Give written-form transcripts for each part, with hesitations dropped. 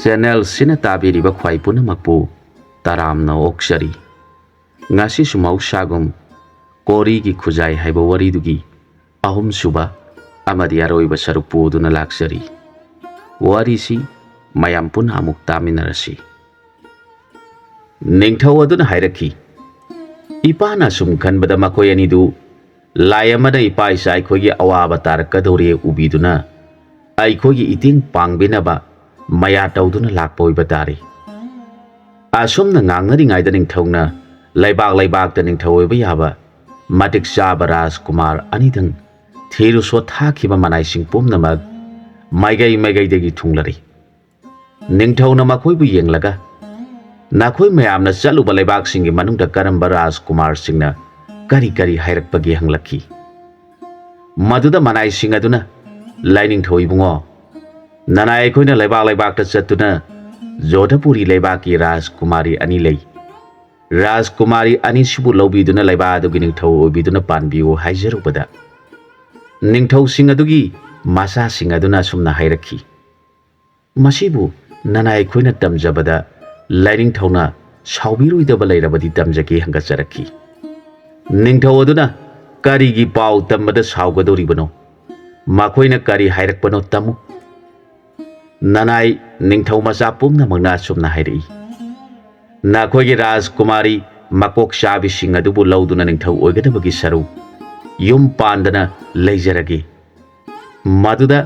Channel ꯁꯤꯅ ꯇꯥꯕꯤꯔꯤꯕ ꯈ꯭ꯋꯥꯏ ꯄꯨꯝꯅꯃꯛꯄꯨ ꯇꯔꯥꯝꯅ ꯑꯣꯛꯆꯔꯤ꯫ ꯉꯁꯤꯁꯨ ꯃꯍꯧꯁꯥꯒꯨꯝ ꯀꯣꯔꯤꯒꯤ ꯈꯨꯖꯥꯏ ꯍꯥꯏꯕ ꯋꯥꯔꯤꯗꯨꯒꯤ ꯑꯍꯨꯝꯁꯨꯕ ꯑꯃꯗꯤ ꯑꯔꯣꯏꯕ ꯁꯔꯨꯛ ꯄꯨꯗꯨꯅ ꯂꯥꯛꯆꯔꯤ꯫ ꯋꯥꯔꯤꯁꯤ ꯃꯌꯥꯝ ꯄꯨꯟꯅ ꯑꯃꯨꯛ ꯇꯥꯃꯤꯟꯅꯔꯁꯤ꯫ ꯅꯤꯡꯊꯧ ꯑꯗꯨꯅ ꯍꯥꯏꯔꯛꯈꯤ, ꯏꯄꯥꯅ ꯁꯨꯝ ꯈꯟꯕꯗ ꯃꯈꯣꯏ ꯑꯅꯤꯗꯨ ꯂꯥꯏ ꯑꯃꯅ ꯏꯄꯥ ꯏꯆꯥ ꯑꯩꯈꯣꯏꯒꯤ ꯑꯋꯥꯕ ꯇꯥꯔꯛꯀꯗꯧꯔꯦ ꯎꯕꯤꯗꯨꯅ ꯑꯩꯈꯣꯏꯒꯤ ꯏꯇꯦꯡ ꯄꯥꯡꯕꯤꯅꯕ ꯃꯌꯥ ꯇꯧꯗꯨꯅ ꯂꯥꯛꯄ ꯑꯣꯏꯕ ꯇꯥꯔꯦ꯫ ꯑꯁꯨꯝꯅ ꯉꯥꯡꯅꯔꯤꯉꯩꯗ ꯅꯤꯡꯊꯧꯅ ꯂꯩꯕꯥꯛ ꯂꯩꯕꯥꯛꯇ ꯅꯤꯡꯊꯧ ꯑꯣꯏꯕ ꯌꯥꯕ ꯃꯇꯤꯛ ꯆꯥꯕ ꯔꯥꯖꯀꯨꯃꯥꯔ ꯑꯅꯤꯗꯪ ꯊꯤꯔꯨ ꯁꯣꯠꯊꯥꯈꯤꯕ ꯃꯅꯥꯏꯁꯤꯡ ꯄꯨꯝꯅꯃꯛ ꯃꯥꯏꯀꯩ ꯃꯥꯏꯀꯩꯗꯒꯤ ꯊꯨꯡꯂꯔꯤ꯫ ꯅꯤꯡꯊꯧꯅ ꯃꯈꯣꯏꯕꯨ ꯌꯦꯡꯂꯒ ꯅꯈꯣꯏ ꯃꯌꯥꯝꯅ ꯆꯠꯂꯨꯕ ꯂꯩꯕꯥꯛꯁꯤꯡꯒꯤ ꯃꯅꯨꯡꯗ ꯀꯔꯝꯕ ꯔꯥꯖꯀꯨꯃꯥꯔꯁꯤꯡꯅ ꯀꯔꯤ ꯀꯔꯤ ꯍꯥꯏꯔꯛꯄꯒꯦ ꯍꯪꯂꯛꯈꯤ꯫ ꯃꯗꯨꯗ ꯃꯅꯥꯏꯁꯤꯡ ꯑꯗꯨꯅ, ꯂꯥꯏꯅꯤꯡꯊꯧ ꯏꯕꯨꯡꯉꯣ, ꯅꯅꯥꯏ ꯑꯩꯈꯣꯏꯅ ꯂꯩꯕꯥꯛ ꯂꯩꯕꯥꯛꯇ ꯆꯠꯇꯨꯅ ꯖꯣꯙꯄꯨꯔꯤ ꯂꯩꯕꯥꯛꯀꯤ ꯔꯥꯖꯀꯨꯃꯥꯔꯤ ꯑꯅꯤ ꯂꯩ꯫ ꯔꯥꯖꯀꯨꯃꯥꯔꯤ ꯑꯅꯤꯁꯤꯕꯨ ꯂꯧꯕꯤꯗꯨꯅ ꯂꯩꯕꯥꯛ ꯑꯗꯨꯒꯤ ꯅꯤꯡꯊꯧ ꯑꯣꯏꯕꯤꯗꯨꯅ ꯄꯥꯟꯕꯤꯌꯨ ꯍꯥꯏꯖꯔꯨꯕꯗ ꯅꯤꯡꯊꯧꯁꯤꯡ ꯑꯗꯨꯒꯤ ꯃꯆꯥꯁꯤꯡ ꯑꯗꯨꯅ ꯑꯁꯨꯝꯅ ꯍꯥꯏꯔꯛꯈꯤ, ꯃꯁꯤꯕꯨ ꯅꯅꯥꯏ ꯑꯩꯈꯣꯏꯅ ꯇꯝꯖꯕꯗ ꯂꯥꯏꯅꯤꯡꯊꯧꯅ ꯁꯥꯎꯕꯤꯔꯣꯏꯗꯕ ꯂꯩꯔꯕꯗꯤ ꯇꯝꯖꯒꯦ ꯍꯪꯒꯠꯆꯔꯛꯈꯤ꯫ ꯅꯤꯡꯊꯧ ꯑꯗꯨꯅ ꯀꯔꯤꯒꯤ ꯄꯥꯎ ꯇꯝꯕꯗ ꯁꯥꯎꯒꯗꯧꯔꯤꯕꯅꯣ? ꯃꯈꯣꯏꯅ ꯀꯔꯤ ꯍꯥꯏꯔꯛꯄꯅꯣ ꯇꯝꯃꯨ꯫ ꯅꯅꯥꯏ ꯅꯤꯡꯊꯧ ꯃꯆꯥ ꯄꯨꯝꯅꯃꯛꯅ ꯑꯁꯨꯝꯅ ꯍꯥꯏꯔꯛꯏ, ꯅꯈꯣꯏꯒꯤ ꯔꯥꯖꯀꯨꯃꯥꯔꯤ ꯃꯀꯣꯛ ꯆꯥꯕꯤꯁꯤꯡ ꯑꯗꯨꯕꯨ ꯂꯧꯗꯨꯅ ꯅꯤꯡꯊꯧ ꯑꯣꯏꯒꯗꯕꯒꯤ ꯁꯔꯨꯛ ꯌꯨꯝ ꯄꯥꯟꯗꯅ ꯂꯩꯖꯔꯒꯦ꯫ ꯃꯗꯨꯗ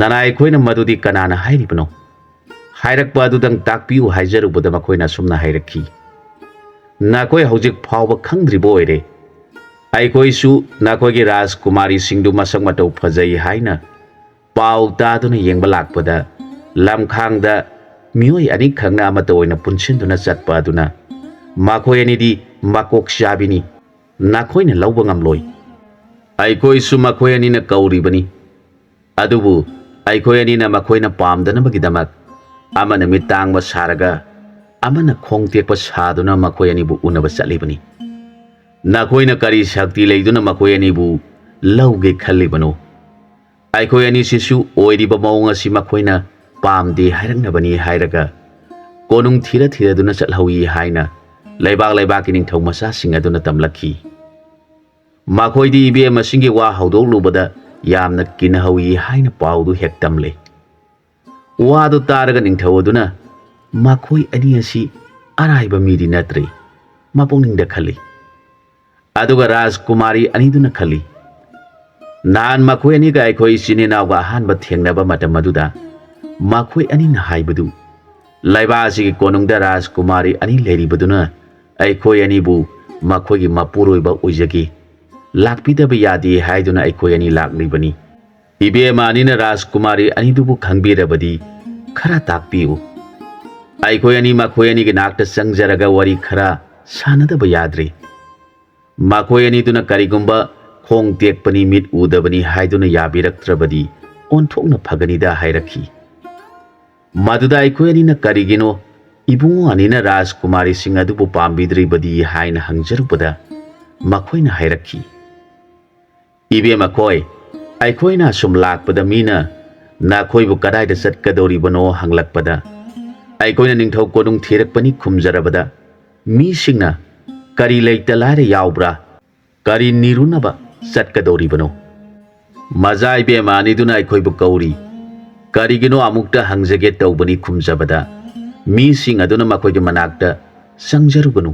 ꯅꯅꯥꯏ ꯑꯩꯈꯣꯏꯅ ꯃꯗꯨꯗꯤ ꯀꯅꯥꯅ ꯍꯥꯏꯔꯤꯕꯅꯣ? ꯍꯥꯏꯔꯛꯄ ꯑꯗꯨꯗꯪ ꯇꯥꯛꯄꯤꯌꯨ ꯍꯥꯏꯖꯔꯨꯕꯗ ꯃꯈꯣꯏꯅ ꯑꯁꯨꯝꯅ ꯍꯥꯏꯔꯛꯈꯤ, ꯅꯈꯣꯏ ꯍꯧꯖꯤꯛ ꯐꯥꯎꯕ ꯈꯪꯗ꯭ꯔꯤꯕ ꯑꯣꯏꯔꯦ ꯑꯩꯈꯣꯏꯁꯨ ꯅꯈꯣꯏꯒꯤ ꯔꯥꯖꯀꯨꯃꯥꯔꯤꯁꯤꯡꯗꯨ ꯃꯁꯛ ꯃꯇꯧ ꯐꯖꯩ ꯍꯥꯏꯅ ꯄꯥꯎ ꯇꯥꯗꯨꯅ ꯌꯦꯡꯕ ꯂꯥꯛꯄꯗ ꯂꯝꯈꯥꯡꯗ ꯃꯤꯑꯣꯏ ꯑꯅꯤꯈꯛꯅ ꯑꯃꯠꯇ ꯑꯣꯏꯅ ꯄꯨꯟꯁꯤꯟꯗꯨꯅ ꯆꯠꯄ ꯑꯗꯨꯅ ꯃꯈꯣꯏ ꯑꯅꯤꯗꯤ ꯃꯀꯣꯛ ꯆꯥꯕꯤꯅꯤ, ꯅꯈꯣꯏꯅ ꯂꯧꯕ ꯉꯝꯂꯣꯏ꯫ ꯑꯩꯈꯣꯏꯁꯨ ꯃꯈꯣꯏ ꯑꯅꯤꯅ ꯀꯧꯔꯤꯕꯅꯤ, ꯑꯗꯨꯕꯨ ꯑꯩꯈꯣꯏ ꯑꯅꯤꯅ ꯃꯈꯣꯏꯅ ꯄꯥꯝꯗꯅꯕꯒꯤꯗꯃꯛ ꯑꯃꯅ ꯃꯤꯠ ꯇꯥꯡꯕ ꯁꯥꯔꯒ ꯑꯃꯅ ꯈꯣꯡ ꯇꯦꯛꯄ ꯁꯥꯗꯨꯅ ꯃꯈꯣꯏ ꯑꯅꯤꯕꯨ ꯎꯅꯕ ꯆꯠꯂꯤꯕꯅꯤ꯫ ꯅꯈꯣꯏꯅ ꯀꯔꯤ ꯁꯛꯇꯤ ꯂꯩꯗꯨꯅ ꯃꯈꯣꯏ ꯑꯅꯤꯕꯨ ꯂꯧꯒꯦ ꯈꯜꯂꯤꯕꯅꯣ? ꯑꯩꯈꯣꯏ ꯑꯅꯤꯁꯤꯁꯨ ꯑꯣꯏꯔꯤꯕ ꯃꯑꯣꯡ ꯑꯁꯤ ꯃꯈꯣꯏꯅ ꯄꯥꯝꯗꯦ ꯍꯥꯏꯔꯛꯅꯕꯅꯤ ꯍꯥꯏꯔꯒ ꯀꯣꯅꯨꯡ ꯊꯤꯔꯗꯨꯅ ꯆꯠꯍꯧꯏ ꯍꯥꯏꯅ ꯂꯩꯕꯥꯛ ꯂꯩꯕꯥꯛꯀꯤ ꯅꯤꯡꯊꯧ ꯃꯆꯥꯁꯤꯡ ꯑꯗꯨꯅ ꯇꯝꯂꯛꯈꯤ꯫ ꯃꯈꯣꯏꯗꯤ ꯏꯕꯦꯝꯃꯁꯤꯡꯒꯤ ꯋꯥ ꯍꯧꯗꯣꯛꯂꯨꯕꯗ ꯌꯥꯝꯅ ꯀꯤꯅꯍꯧꯏ ꯍꯥꯏꯅ ꯄꯥꯎꯗꯨ ꯍꯦꯛ ꯇꯝꯂꯦ꯫ ꯋꯥꯗꯨ ꯇꯥꯔꯒ ꯅꯤꯡꯊꯧ ꯑꯗꯨꯅ ꯃꯈꯣꯏ ꯑꯅꯤ ꯑꯁꯤ ꯑꯔꯥꯏꯕ ꯃꯤꯗꯤ ꯅꯠꯇ꯭ꯔꯦ ꯃꯄꯨꯛꯅꯤꯡꯗ ꯈꯜꯂꯤ꯫ ꯑꯗꯨꯒ ꯔꯥꯖꯀꯨꯃꯥꯔꯤ ꯑꯅꯤꯗꯨꯅ ꯈꯜꯂꯤ, ꯅꯍꯥꯟ ꯃꯈꯣꯏ ꯑꯅꯤꯒ ꯑꯩꯈꯣꯏ ꯏꯆꯤꯟ ꯏꯅꯥꯎꯒ ꯑꯍꯥꯟꯕ ꯊꯦꯡꯅꯕ ꯃꯇꯝ ꯑꯗꯨꯗ ꯃꯈꯣꯏ ꯑꯅꯤꯅ ꯍꯥꯏꯕꯗꯨ ꯂꯩꯕꯥꯛ ꯑꯁꯤꯒꯤ ꯀꯣꯅꯨꯡꯗ ꯔꯥꯖꯀꯨꯃꯥꯔꯤ ꯑꯅꯤ ꯂꯩꯔꯤꯕꯗꯨꯅ ꯑꯩꯈꯣꯏ ꯑꯅꯤꯕꯨ ꯃꯈꯣꯏꯒꯤ ꯃꯄꯨꯔꯣꯏꯕ ꯑꯣꯏꯖꯒꯦ, ꯂꯥꯛꯄꯤꯗꯕ ꯌꯥꯗꯦ ꯍꯥꯏꯗꯨꯅ ꯑꯩꯈꯣꯏ ꯑꯅꯤ ꯂꯥꯛꯂꯤꯕꯅꯤ꯫ ꯏꯕꯦꯝꯃ ꯑꯅꯤꯅ ꯔꯥꯖꯀꯨꯃꯥꯔꯤ ꯑꯅꯤꯗꯨꯕꯨ ꯈꯪꯕꯤꯔꯕꯗꯤ ꯈꯔ ꯇꯥꯛꯄꯤꯌꯨ꯫ ꯑꯩꯈꯣꯏ ꯑꯅꯤ ꯃꯈꯣꯏ ꯑꯅꯤꯒꯤ ꯅꯥꯛꯇ ꯆꯪꯖꯔꯒ ꯋꯥꯔꯤ ꯈꯔ ꯁꯥꯟꯅꯗꯕ ꯌꯥꯗ꯭ꯔꯦ꯫ ꯃꯈꯣꯏ ꯑꯅꯤꯗꯨꯅ ꯀꯔꯤꯒꯨꯝꯕ ꯈꯣꯡ ꯇꯦꯛꯄꯅꯤ ꯃꯤꯠ ꯎꯗꯕꯅꯤ ꯍꯥꯏꯗꯨꯅ ꯌꯥꯕꯤꯔꯛꯇ꯭ꯔꯕꯗꯤ ꯑꯣꯟꯊꯣꯛꯅ ꯐꯒꯅꯤꯗ ꯍꯥꯏꯔꯛꯈꯤ꯫ ꯃꯗꯨꯗ ꯑꯩꯈꯣꯏ ꯑꯅꯤꯅ ꯀꯔꯤꯒꯤꯅꯣ ꯏꯕꯨꯡꯉꯣ ꯑꯅꯤꯅ ꯔꯥꯖꯀꯨꯃꯥꯔꯤꯁꯤꯡ ꯑꯗꯨꯕꯨ ꯄꯥꯝꯕꯤꯗ꯭ꯔꯤꯕꯗꯤ ꯍꯥꯏꯅ ꯍꯪꯖꯔꯨꯕꯗ ꯃꯈꯣꯏꯅ ꯍꯥꯏꯔꯛꯈꯤ, ꯏꯕꯦꯝꯃꯈꯣꯏ, ꯑꯩꯈꯣꯏꯅ ꯑꯁꯨꯝ ꯂꯥꯛꯄꯗ ꯃꯤꯅ ꯅꯈꯣꯏꯕꯨ ꯀꯗꯥꯏꯗ ꯆꯠꯀꯗꯧꯔꯤꯕꯅꯣ ꯍꯪꯂꯛꯄꯗ ꯑꯩꯈꯣꯏꯅ ꯅꯤꯡꯊꯧ ꯀꯣꯅꯨꯡ ꯊꯤꯔꯛꯄꯅꯤ ꯈꯨꯝꯖꯔꯕꯗ ꯃꯤꯁꯤꯡꯅ ꯀꯔꯤ ꯂꯩꯇ ꯂꯥꯏꯔ ꯌꯥꯎꯕ꯭ꯔꯥ, ꯀꯔꯤ ꯅꯤꯔꯨꯅꯕ ꯆꯠꯀꯗꯧꯔꯤꯕꯅꯣ? ꯃꯖꯥ ꯏꯕꯦꯝꯃ ꯑꯅꯤꯗꯨꯅ ꯑꯩꯈꯣꯏꯕꯨ ꯀꯧꯔꯤ, ꯀꯔꯤꯒꯤꯅꯣ ꯑꯃꯨꯛꯇ ꯍꯪꯖꯒꯦ ꯇꯧꯕꯅꯤ ꯈꯨꯝꯖꯕꯗ ꯃꯤꯁꯤꯡ ꯑꯗꯨꯅ ꯃꯈꯣꯏꯒꯤ ꯃꯅꯥꯛꯇ ꯆꯪꯖꯔꯨꯒꯅꯨ,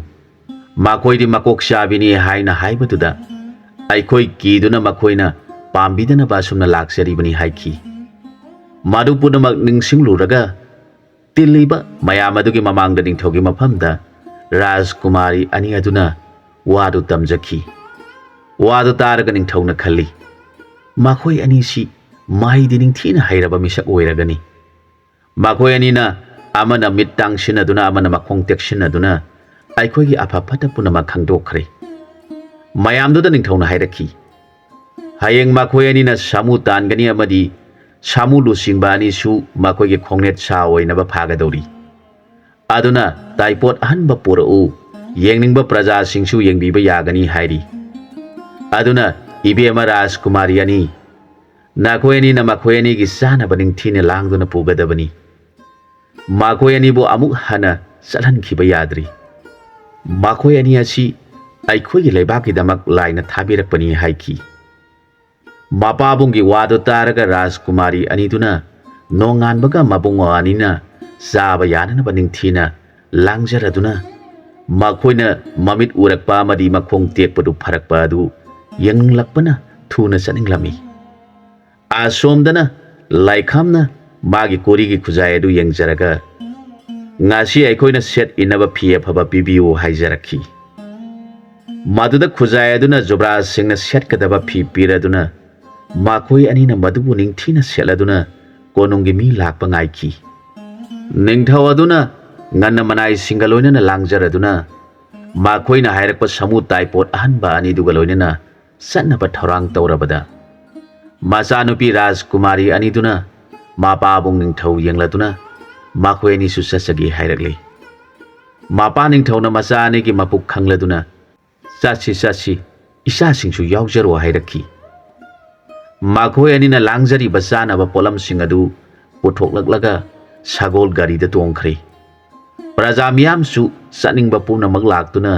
ꯃꯈꯣꯏꯗꯤ ꯃꯀꯣꯛ ꯆꯥꯕꯤꯅꯤ ꯍꯥꯏꯅ ꯍꯥꯏꯕꯗꯨꯗ ꯑꯩꯈꯣꯏ ꯀꯤꯗꯨꯅ ꯃꯈꯣꯏꯅ ꯄꯥꯝꯕꯤꯗꯅꯕ ꯑꯁꯨꯝꯅ ꯂꯥꯛꯆꯔꯤꯕꯅꯤ ꯍꯥꯏꯈꯤ꯫ ꯃꯗꯨ ꯄꯨꯝꯅꯃꯛ ꯅꯤꯡꯁꯤꯡꯂꯨꯔꯒ ꯇꯤꯜꯂꯤꯕ ꯃꯌꯥꯝ ꯑꯗꯨꯒꯤ ꯃꯃꯥꯡꯗ ꯅꯤꯡꯊꯧꯒꯤ ꯃꯐꯝꯗ ꯔꯥꯖꯀꯨꯃꯥꯔꯤ ꯑꯅꯤ ꯑꯗꯨꯅ ꯋꯥꯗꯨ ꯇꯝꯖꯈꯤ꯫ ꯋꯥꯗꯨ ꯇꯥꯔꯒ ꯅꯤꯡꯊꯧꯅ ꯈꯜꯂꯤ, ꯃꯈꯣꯏ ꯑꯅꯤꯁꯤ ꯃꯍꯩꯗꯤ ꯅꯤꯡꯊꯤꯅ ꯍꯩꯔꯕ ꯃꯤꯁꯛ ꯑꯣꯏꯔꯒꯅꯤ꯫ ꯃꯈꯣꯏ ꯑꯅꯤꯅ ꯑꯃꯅ ꯃꯤꯠ ꯇꯥꯡꯁꯤꯟꯅꯗꯨꯅ ꯑꯃꯅ ꯃꯈꯣꯡ ꯇꯦꯛꯁꯤꯟꯅꯗꯨꯅ ꯑꯩꯈꯣꯏꯒꯤ ꯑꯐ ꯐꯠꯇ ꯄꯨꯝꯅꯃꯛ ꯈꯪꯗꯣꯛꯈ꯭ꯔꯦ꯫ ꯃꯌꯥꯝꯗꯨꯗ ꯅꯤꯡꯊꯧꯅ ꯍꯥꯏꯔꯛꯈꯤ, ꯍꯌꯦꯡ ꯃꯈꯣꯏ ꯑꯅꯤꯅ ꯁꯥꯃꯨ ꯇꯥꯟꯒꯅꯤ ꯑꯃꯗꯤ ꯁꯥꯃꯨ ꯂꯨꯆꯤꯡꯕ ꯑꯅꯤꯁꯨ ꯃꯈꯣꯏꯒꯤ ꯈꯣꯡꯅꯦꯠ ꯁꯥ ꯑꯣꯏꯅꯕ ꯐꯥꯒꯗꯧꯔꯤ꯫ ꯑꯗꯨꯅ ꯇꯥꯏꯄꯣꯠ ꯑꯍꯟꯕ ꯄꯨꯔꯛꯎ, ꯌꯦꯡꯅꯤꯡꯕ ꯄ꯭ꯔꯖꯥꯁꯤꯡꯁꯨ ꯌꯦꯡꯕꯤꯕ ꯌꯥꯒꯅꯤ ꯍꯥꯏꯔꯤ꯫ ꯑꯗꯨꯅ ꯏꯕꯦꯝꯃ ꯔꯥꯖꯀꯨꯃꯥꯔꯤ ꯑꯅꯤ, ꯅꯈꯣꯏ ꯑꯅꯤꯅ ꯃꯈꯣꯏ ꯑꯅꯤꯒꯤ ꯆꯥꯅꯕ ꯅꯤꯡꯊꯤꯅ ꯂꯥꯡꯗꯨꯅ ꯄꯨꯒꯗꯕꯅꯤ꯫ ꯃꯈꯣꯏ ꯑꯅꯤꯕꯨ ꯑꯃꯨꯛ ꯍꯟꯅ ꯆꯠꯍꯟꯈꯤꯕ ꯌꯥꯗ꯭ꯔꯤ꯫ ꯃꯈꯣꯏ ꯑꯅꯤ ꯑꯁꯤ ꯑꯩꯈꯣꯏꯒꯤ ꯂꯩꯕꯥꯛꯀꯤꯗꯃꯛ ꯂꯥꯏꯅ ꯊꯥꯕꯤꯔꯛꯄꯅꯤ ꯍꯥꯏꯈꯤ꯫ ꯃꯄꯥꯕꯨꯡꯒꯤ ꯋꯥꯗꯨ ꯇꯥꯔꯒ ꯔꯥꯖꯀꯨꯃꯥꯔꯤ ꯑꯅꯤꯗꯨꯅ ꯅꯣꯡꯉꯥꯟꯕꯒ ꯃꯕꯨꯡ ꯑꯅꯤꯅ ꯆꯥꯕ ꯌꯥꯅꯅꯕ ꯅꯤꯡꯊꯤꯅ ꯂꯥꯡꯖꯔꯗꯨꯅ ꯃꯈꯣꯏꯅ ꯃꯃꯤꯠ ꯎꯔꯛꯄ ꯑꯃꯗꯤ ꯃꯈꯣꯡ ꯇꯦꯛꯄꯗꯨ ꯐꯔꯛꯄ ꯑꯗꯨ ꯌꯦꯡꯂꯛꯄꯅ ꯊꯨꯅ ꯆꯠꯅꯤꯡꯂꯝꯃꯤ꯫ ꯑꯁꯣꯝꯗꯅ ꯂꯥꯏꯈꯥꯝꯅ ꯃꯥꯒꯤ ꯀꯣꯔꯤꯒꯤ ꯈꯨꯖꯥꯏ ꯑꯗꯨ ꯌꯦꯡꯖꯔꯒ ꯉꯁꯤ ꯑꯩꯈꯣꯏꯅ ꯁꯦꯠ ꯏꯟꯅꯕ ꯐꯤ ꯑꯐꯕ ꯄꯤꯕꯤꯌꯨ ꯍꯥꯏꯖꯔꯛꯈꯤ꯫ ꯃꯗꯨꯗ ꯈꯨꯖꯥꯏ ꯑꯗꯨꯅ ꯖꯨꯕ꯭ꯔꯥꯖꯁꯤꯡꯅ ꯁꯦꯠꯀꯗꯕ ꯐꯤ ꯄꯤꯔꯗꯨꯅ ꯃꯈꯣꯏ ꯑꯅꯤꯅ ꯃꯗꯨꯕꯨ ꯅꯤꯡꯊꯤꯅ ꯁꯦꯠꯂꯗꯨꯅ ꯀꯣꯅꯨꯡꯒꯤ ꯃꯤ ꯂꯥꯛꯄ ꯉꯥꯏꯈꯤ꯫ ꯅꯤꯡꯊꯧ ꯑꯗꯨꯅ ꯉꯟꯅ ꯃꯅꯥꯏꯁꯤꯡꯒ ꯂꯣꯏꯅꯅ ꯂꯥꯡꯖꯔꯗꯨꯅ ꯃꯈꯣꯏꯅ ꯍꯥꯏꯔꯛꯄ ꯁꯃꯨ ꯇꯥꯏꯄꯣꯠ ꯑꯍꯟꯕ ꯑꯅꯤꯗꯨꯒ ꯂꯣꯏꯅꯅ ꯆꯠꯅꯕ ꯊꯧꯔꯥꯡ ꯇꯧꯔꯕꯗ ꯃꯆꯥꯅꯨꯄꯤ ꯔꯥꯖꯀꯨꯃꯥꯔꯤ ꯑꯅꯤꯗꯨꯅ ꯃꯄꯥꯕꯨꯡ ꯅꯤꯡꯊꯧ ꯌꯦꯡꯂꯗꯨꯅ ꯃꯈꯣꯏ ꯑꯅꯤꯁꯨ ꯆꯠꯆꯒꯦ ꯍꯥꯏꯔꯛꯂꯤ꯫ ꯃꯄꯥ ꯅꯤꯡꯊꯧꯅ ꯃꯆꯥ ꯑꯅꯤꯒꯤ ꯃꯄꯨꯛ ꯈꯪꯂꯗꯨꯅ ꯆꯠꯁꯤ ꯏꯆꯥꯁꯤꯡꯁꯨ ꯌꯥꯎꯖꯔꯣ ꯍꯥꯏꯔꯛꯈꯤ꯫ ꯃꯈꯣꯏ ꯑꯅꯤꯅ ꯂꯥꯡꯖꯔꯤꯕ ꯆꯥꯅꯕ ꯄꯣꯠꯂꯝꯁꯤꯡ ꯑꯗꯨ ꯄꯨꯊꯣꯛꯂꯛꯂꯒ ꯁꯒꯣꯜ ꯒꯥꯔꯤꯗ ꯇꯣꯡꯈ꯭ꯔꯦ꯫ ꯄ꯭ꯔꯖꯥ ꯃꯤꯌꯥꯝꯁꯨ ꯆꯠꯅꯤꯡꯕ ꯄꯨꯝꯅꯃꯛ ꯂꯥꯛꯇꯨꯅ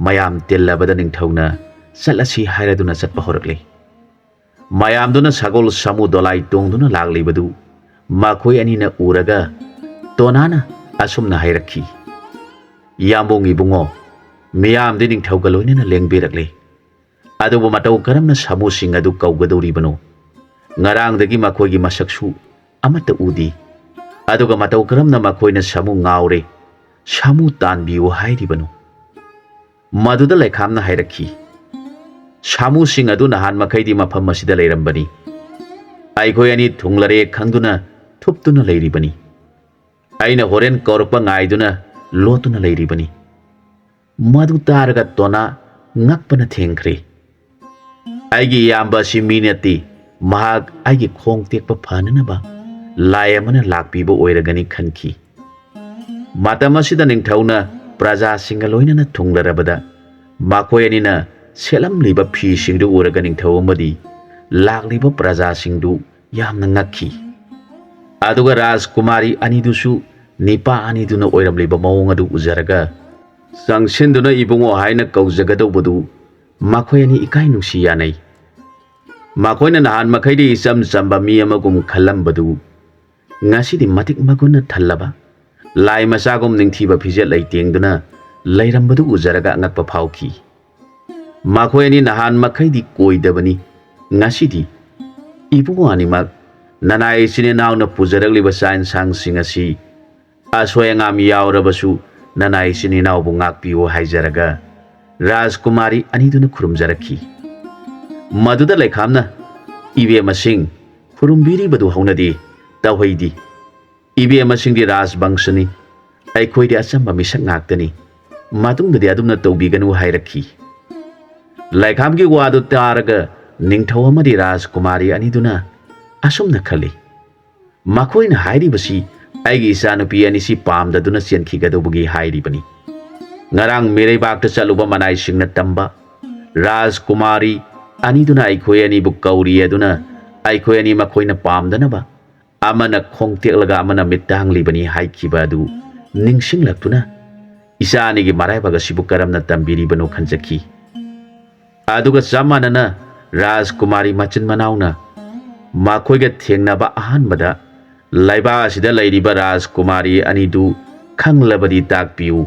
ꯃꯌꯥꯝ ꯇꯤꯜꯂꯕꯗ ꯅꯤꯡꯊꯧꯅ ꯆꯠꯂꯁꯤ ꯍꯥꯏꯔꯗꯨꯅ ꯆꯠꯄ ꯍꯧꯔꯛꯂꯤ꯫ ꯃꯌꯥꯝꯗꯨꯅ ꯁꯒꯣꯜ ꯁꯃꯨ ꯗꯣꯂꯥꯏ ꯇꯣꯡꯗꯨꯅ ꯂꯥꯛꯂꯤꯕꯗꯨ ꯃꯈꯣꯏ ꯑꯅꯤꯅ ꯎꯔꯒ ꯇꯣꯅꯥꯅ ꯑꯁꯨꯝꯅ ꯍꯥꯏꯔꯛꯈꯤ꯫ ꯌꯥꯝꯕꯨꯡ ꯏꯕꯨꯡꯉꯣ, ꯃꯤꯌꯥꯝꯗꯤ ꯅꯤꯡꯊꯧꯒ ꯂꯣꯏꯅꯅ ꯂꯦꯡꯕꯤꯔꯛꯂꯤ, ꯑꯗꯨꯕꯨ ꯃꯇꯧ ꯀꯔꯝꯅ ꯁꯃꯨꯁꯤꯡ ꯑꯗꯨ ꯀꯧꯒꯗꯧꯔꯤꯕꯅꯣ? ꯉꯔꯥꯡꯗꯒꯤ ꯃꯈꯣꯏꯒꯤ ꯃꯁꯛꯁꯨ ꯑꯃꯠꯇ ꯎꯗꯦ, ꯑꯗꯨꯒ ꯃꯇꯧ ꯀꯔꯝꯅ ꯃꯈꯣꯏꯅ ꯁꯃꯨ ꯉꯥꯎꯔꯦ, ꯁꯃꯨ ꯇꯥꯟꯕꯤꯌꯨ ꯍꯥꯏꯔꯤꯕꯅꯣ? ꯃꯗꯨꯗ ꯂꯩꯈꯥꯝꯅ ꯍꯥꯏꯔꯛꯈꯤ, ꯁꯃꯨꯁꯤꯡ ꯑꯗꯨ ꯅꯍꯥꯟ ꯃꯈꯩꯗꯤ ꯃꯐꯝ ꯑꯁꯤꯗ ꯂꯩꯔꯝꯕꯅꯤ, ꯑꯩꯈꯣꯏ ꯑꯅꯤ ꯊꯨꯡꯂꯔꯦ ꯈꯪꯗꯨꯅ ꯊꯨꯞꯇꯨꯅ ꯂꯩꯔꯤꯕꯅꯤ, ꯑꯩꯅ ꯍꯣꯔꯦꯟ ꯀꯧꯔꯛꯄ ꯉꯥꯏꯗꯨꯅ ꯂꯣꯠꯇꯨꯅ ꯂꯩꯔꯤꯕꯅꯤ꯫ ꯃꯗꯨ ꯇꯥꯔꯒ ꯇꯣꯅꯥ ꯉꯛꯄꯅ ꯊꯦꯡꯈ꯭ꯔꯦ꯫ ꯑꯩꯒꯤ ꯏꯌꯥꯝꯕ ꯑꯁꯤ ꯃꯤ ꯅꯠꯇꯦ, ꯃꯍꯥꯛ ꯑꯩꯒꯤ ꯈꯣꯡ ꯇꯦꯛꯄ ꯐꯅꯅꯕ ꯂꯥꯏ ꯑꯃꯅ ꯂꯥꯛꯄꯤꯕ ꯑꯣꯏꯔꯒꯅꯤ ꯈꯟꯈꯤ꯫ ꯃꯇꯝ ꯑꯁꯤꯗ ꯅꯤꯡꯊꯧꯅ प्रजासिंग लोइनना थुंगलरबदा माखोय अनिना सेलमलिबा फीसिंगदु उरगा निंगथौ अमदि लाक्लिबा प्रजासिंगदु यामना ngakhi aduga राजकुमारी अनिदुसु निपा अनिदुना ओइरमलिबा मवोंग अदु उजरगा संगसिनदुना इबुंगो हाइना कौजगदौबदु माखोय अनि इकाय नुंसि यानै माखोयना नहान मखैदि इचम चंबा मी अमगुम खलमबदु ngasi di matik maguna thallaba lai masagum ningthiba phije leitengduna leirambadu uzaraga ngakpa phauki makhoi ani nahan makhaidi koidabani ngasi di ibu ani mak nanai sine naw na pujaragli ba sain sang singasi asoyangam yaurabasu nanai sine naw bu ngakpiu haijaraga rajkumari ani duna khurumjarakhi maduda lekhamna ibe masing khurumbiri badu haunadi tawhaidi ibe masingdi rajbangshani aikhoidi achamba misak ngaktani matungdadi adumna tawbiganu hairakhi laikhamgi wadu taraga ningthau amadi rajkumari aniduna asumna khali makhoina hairibasi aigi isanupi anisi pamdaduna chenkhigadobugi hairibani ngarang mereibakta chaluba manai singna tamba rajkumari aniduna aikhoi ani bu kauri aduna aikhoi ani makhoina pamdanaba amana khongteklaga amana mitang libani haikhiba adu ningsinglakuna isani gi maraibaga sibu karamna tambiri bano khanjaki aduga samanana rajkumari machin manauna makhoiga thengnaba ahanbada laiba asida leiriba rajkumari anidu khanglabadi takpiu